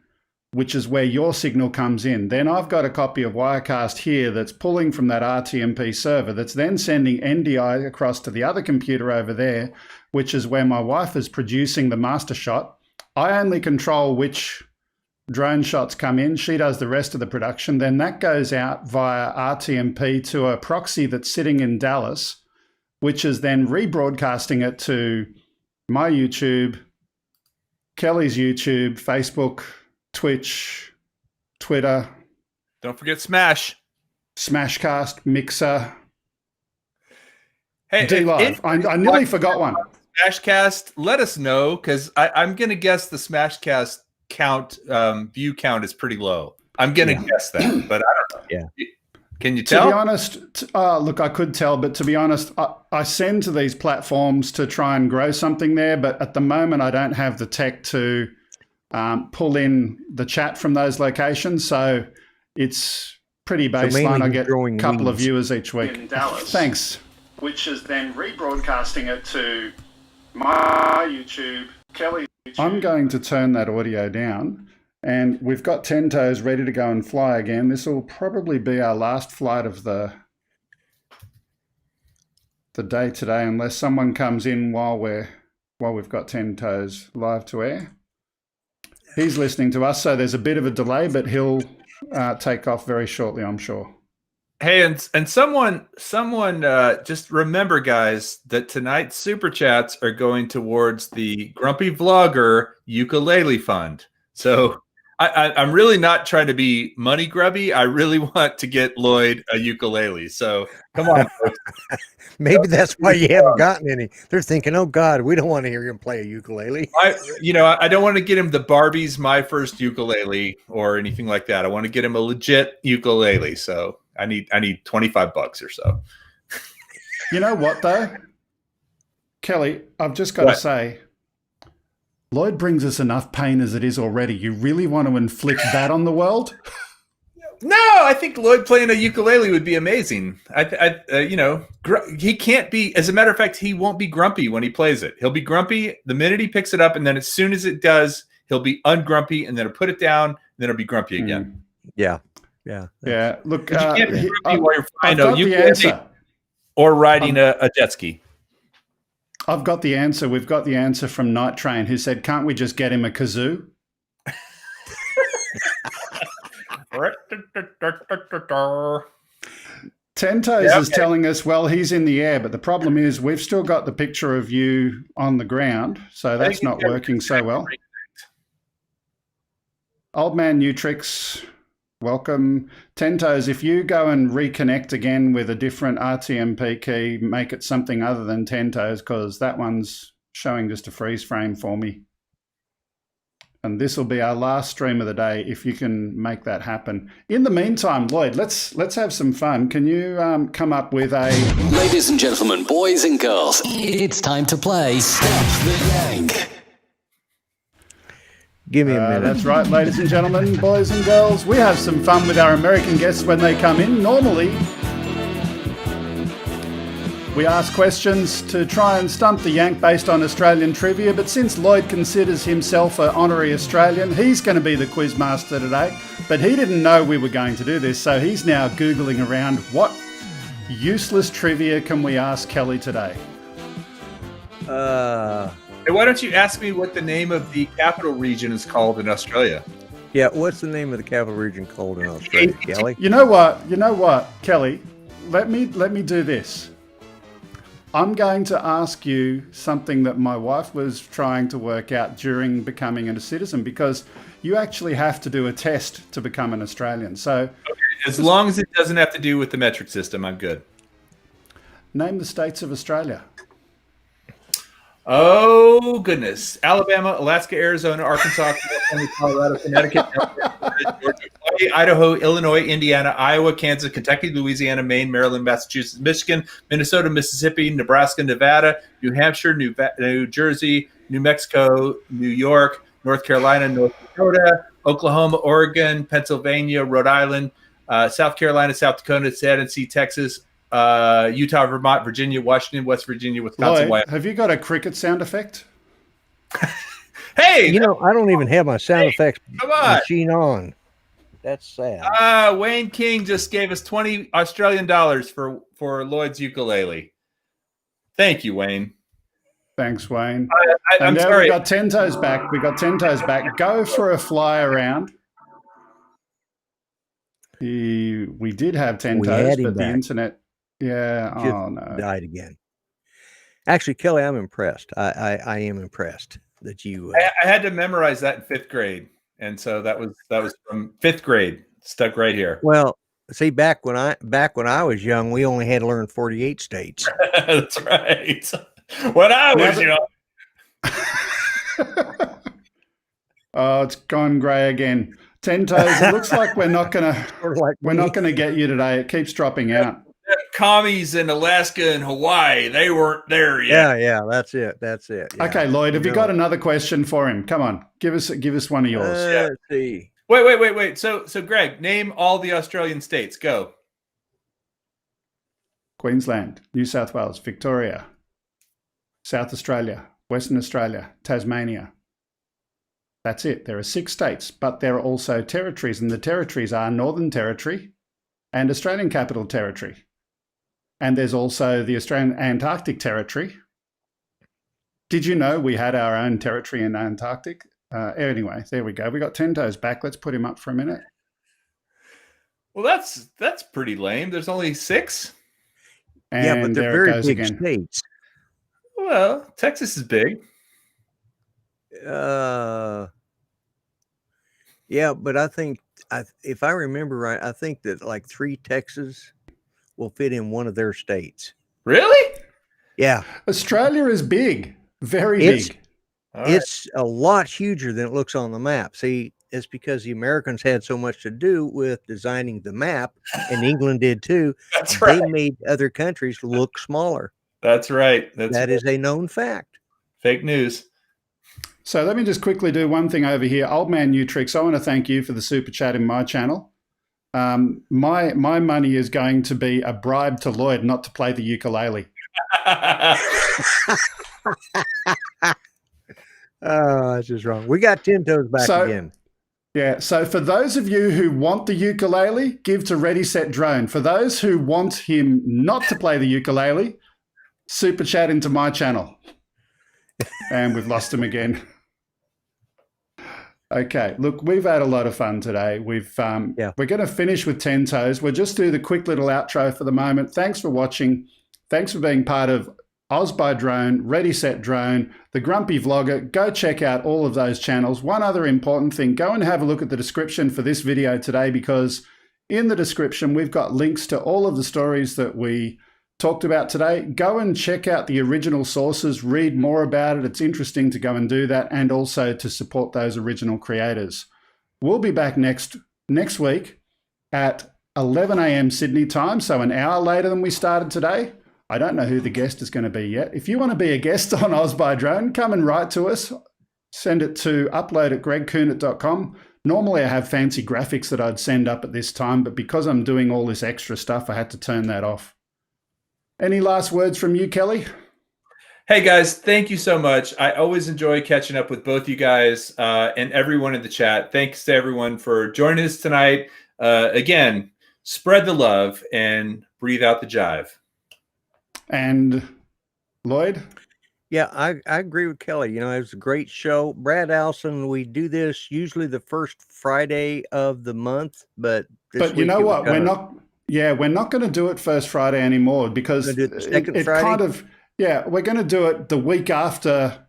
which is where your signal comes in. Then I've got a copy of Wirecast here that's pulling from that RTMP server that's then sending NDI across to the other computer over there, which is where my wife is producing the master shot. I only control which drone shots come in. She does the rest of the production. Then that goes out via RTMP to a proxy that's sitting in Dallas, which is then rebroadcasting it to my YouTube, Kelly's YouTube, Facebook, Twitch, Twitter. Don't forget Smash. Smashcast, Mixer, Hey, D-Live. I nearly forgot one. Smashcast, let us know, because I'm going to guess the Smashcast count, view count is pretty low. I'm going to guess that, but I don't know. Yeah. Can you tell? To be honest, look, I could tell, but to be honest, I send to these platforms to try and grow something there, but at the moment I don't have the tech to pull in the chat from those locations, so it's pretty baseline. I get a couple of viewers each week. In Dallas. Thanks. Which is then rebroadcasting it to my YouTube, Kelly's YouTube. I'm going to turn that audio down. And we've got 10 Toes ready to go and fly again. This will probably be our last flight of the day today, unless someone comes in while we've got 10 Toes live to air. He's listening to us, so there's a bit of a delay, but he'll take off very shortly, I'm sure. Hey, and someone just remember, guys, that tonight's super chats are going towards the Grumpy Vlogger Ukulele Fund. So I'm really not trying to be money grubby. I really want to get Lloyd a ukulele. So come on, folks. Maybe that's why you haven't gotten any. They're thinking, oh God, we don't want to hear him play a ukulele. I don't want to get him the Barbie's My First Ukulele or anything like that. I want to get him a legit ukulele. So I need $25 or so. You know what, though? Kelly, I've just got to say, Lloyd brings us enough pain as it is already. You really want to inflict that on the world? No, I think Lloyd playing a ukulele would be amazing. He can't be. As a matter of fact, he won't be grumpy when he plays it. He'll be grumpy the minute he picks it up, and then as soon as it does, he'll be ungrumpy, and then he'll put it down, and then he'll be grumpy again. Yeah. Look, You can't be grumpy while you're I've flying got a the ukulele answer. or riding a jet ski. I've got the answer. We've got the answer from Night Train, who said, "Can't we just get him a kazoo?" Ten Toes is telling us, well, he's in the air, but the problem is we've still got the picture of you on the ground, so that's not working so well. Old Man Nutrix, welcome. Ten Toes, if you go and reconnect again with a different RTMP key, make it something other than Ten Toes, because that one's showing just a freeze frame for me. And this will be our last stream of the day if you can make that happen. In the meantime, Lloyd, let's have some fun. Can you come up with a... Ladies and gentlemen, boys and girls, it's time to play Stop the Yank. Give me a minute. That's right, ladies and gentlemen, boys and girls. We have some fun with our American guests when they come in. Normally, we ask questions to try and stump the yank based on Australian trivia, but since Lloyd considers himself an honorary Australian, he's going to be the quiz master today. But he didn't know we were going to do this, so he's now Googling around what useless trivia can we ask Kelly today. Hey, why don't you ask me what the name of the capital region is called in Australia? Yeah, what's the name of the capital region called in Australia, Kelly? You know what, Kelly? Let me do this. I'm going to ask you something that my wife was trying to work out during becoming a citizen, because you actually have to do a test to become an Australian. So, as long as it doesn't have to do with the metric system, I'm good. Name the states of Australia. Oh, goodness. Alabama, Alaska, Arizona, Arkansas, California, Colorado, Connecticut, Georgia, Idaho, Illinois, Indiana, Iowa, Kansas, Kentucky, Louisiana, Maine, Maryland, Massachusetts, Michigan, Minnesota, Mississippi, Nebraska, Nevada, New Hampshire, New Jersey, New Mexico, New York, North Carolina, North Dakota, Oklahoma, Oregon, Pennsylvania, Rhode Island, South Carolina, South Dakota, Tennessee, Texas, Utah, Vermont, Virginia, Washington, West Virginia, Wisconsin. Lloyd, have you got a cricket sound effect? Hey, I don't even have my sound effects machine on. That's sad. Wayne King just gave us $20 Australian for Lloyd's ukulele. Thank you, Wayne. Thanks, Wayne. I'm sorry. We got 10 Toes back. Go for a fly around. We did have 10 Toes, but the internet. Yeah. Just died again. Actually, Kelly, I'm impressed. I am impressed that you. I had to memorize that in 5th grade, and so that was from 5th grade. Stuck right here. Well, see, back when I was young, we only had to learn 48 states. That's right. When I was young. Oh, it's gone grey again. 10 Toes. It looks like we're not gonna get you today. It keeps dropping out. Commies in Alaska and Hawaii, they weren't there yet. Yeah, that's it. Yeah. Okay, Lloyd, have you got another question for him? Come on, give us one of yours. Let's see. Wait. So Greg, name all the Australian states. Go. Queensland, New South Wales, Victoria, South Australia, Western Australia, Tasmania. That's it. There are 6 states, but there are also territories, and the territories are Northern Territory and Australian Capital Territory. And there's also the Australian Antarctic Territory. Did you know we had our own territory in Antarctic? Anyway, there we go. We got 10 Toes back. Let's put him up for a minute. Well, that's pretty lame. There's only 6. And yeah, but they're very big states. Well, Texas is big. Yeah, but I think if I remember right, I think that like 3 Texas will fit in one of their states. Really? Yeah. Australia is big, very big. It's a lot huger than it looks on the map. See, is because the Americans had so much to do with designing the map, and England did too. That's right. They made other countries look smaller. That's right. That is a known fact. Fake news. So let me just quickly do one thing over here. Old Man Utrix, I want to thank you for the super chat in my channel. My money is going to be a bribe to Lloyd not to play the ukulele. Oh, that's just wrong. We got 10 toes back again. Yeah, so for those of you who want the ukulele, give to Ready Set Drone. For those who want him not to play the ukulele, super chat into my channel. And we've lost him again. Okay, look, we've had a lot of fun today. We're going to finish with 10 toes. We'll just do the quick little outro for the moment. Thanks for watching. Thanks for being part of OzByDrone, Ready Set Drone, The Grumpy Vlogger. Go check out all of those channels. One other important thing, go and have a look at the description for this video today, because in the description, we've got links to all of the stories that we talked about today. Go and check out the original sources, read more about it. It's interesting to go and do that, and also to support those original creators. We'll be back next week at 11 a.m. Sydney time, so an hour later than we started today. I don't know who the guest is going to be yet. If you want to be a guest on OzByDrone, come and write to us. Send it to upload@gregkuhnert.com. Normally I have fancy graphics that I'd send up at this time, but because I'm doing all this extra stuff, I had to turn that off. Any last words from you, Kelly? Hey guys, thank you so much. I always enjoy catching up with both you guys and everyone in the chat. Thanks to everyone for joining us tonight. Again, spread the love and breathe out the jive. And Lloyd? Yeah, I agree with Kelly. You know, it was a great show. Brad Allison, we do this usually the first Friday of the month, but you know what? We're not going to do it first Friday anymore, because it kind of, we're going to do it the week after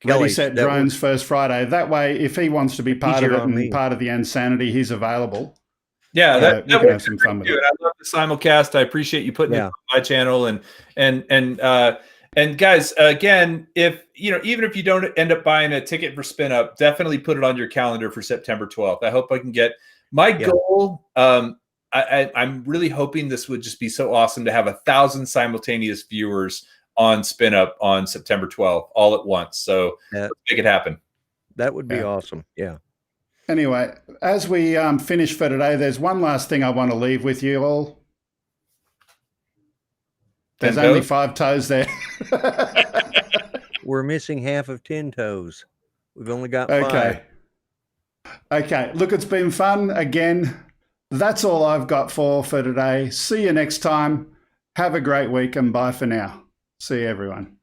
Ready Set Drone's first Friday. That way, if he wants to be part of it and part of the insanity, he's available. Yeah, that we can have some fun with it. I love the simulcast. I appreciate you putting it on my channel, and guys, again, if even if you don't end up buying a ticket for Spin Up, definitely put it on your calendar for September 12th. I hope I can get my goal. I'm really hoping this would just be so awesome to have 1,000 simultaneous viewers on Spin Up on September 12th, all at once. So let's make it happen. That would be awesome. Yeah. Anyway, as we finish for today, there's one last thing I want to leave with you all. There's only 5 toes there. We're missing half of 10 toes. We've only got 5. Okay. Look, it's been fun again. That's all I've got for today. See you next time. Have a great week, and bye for now. See you, everyone.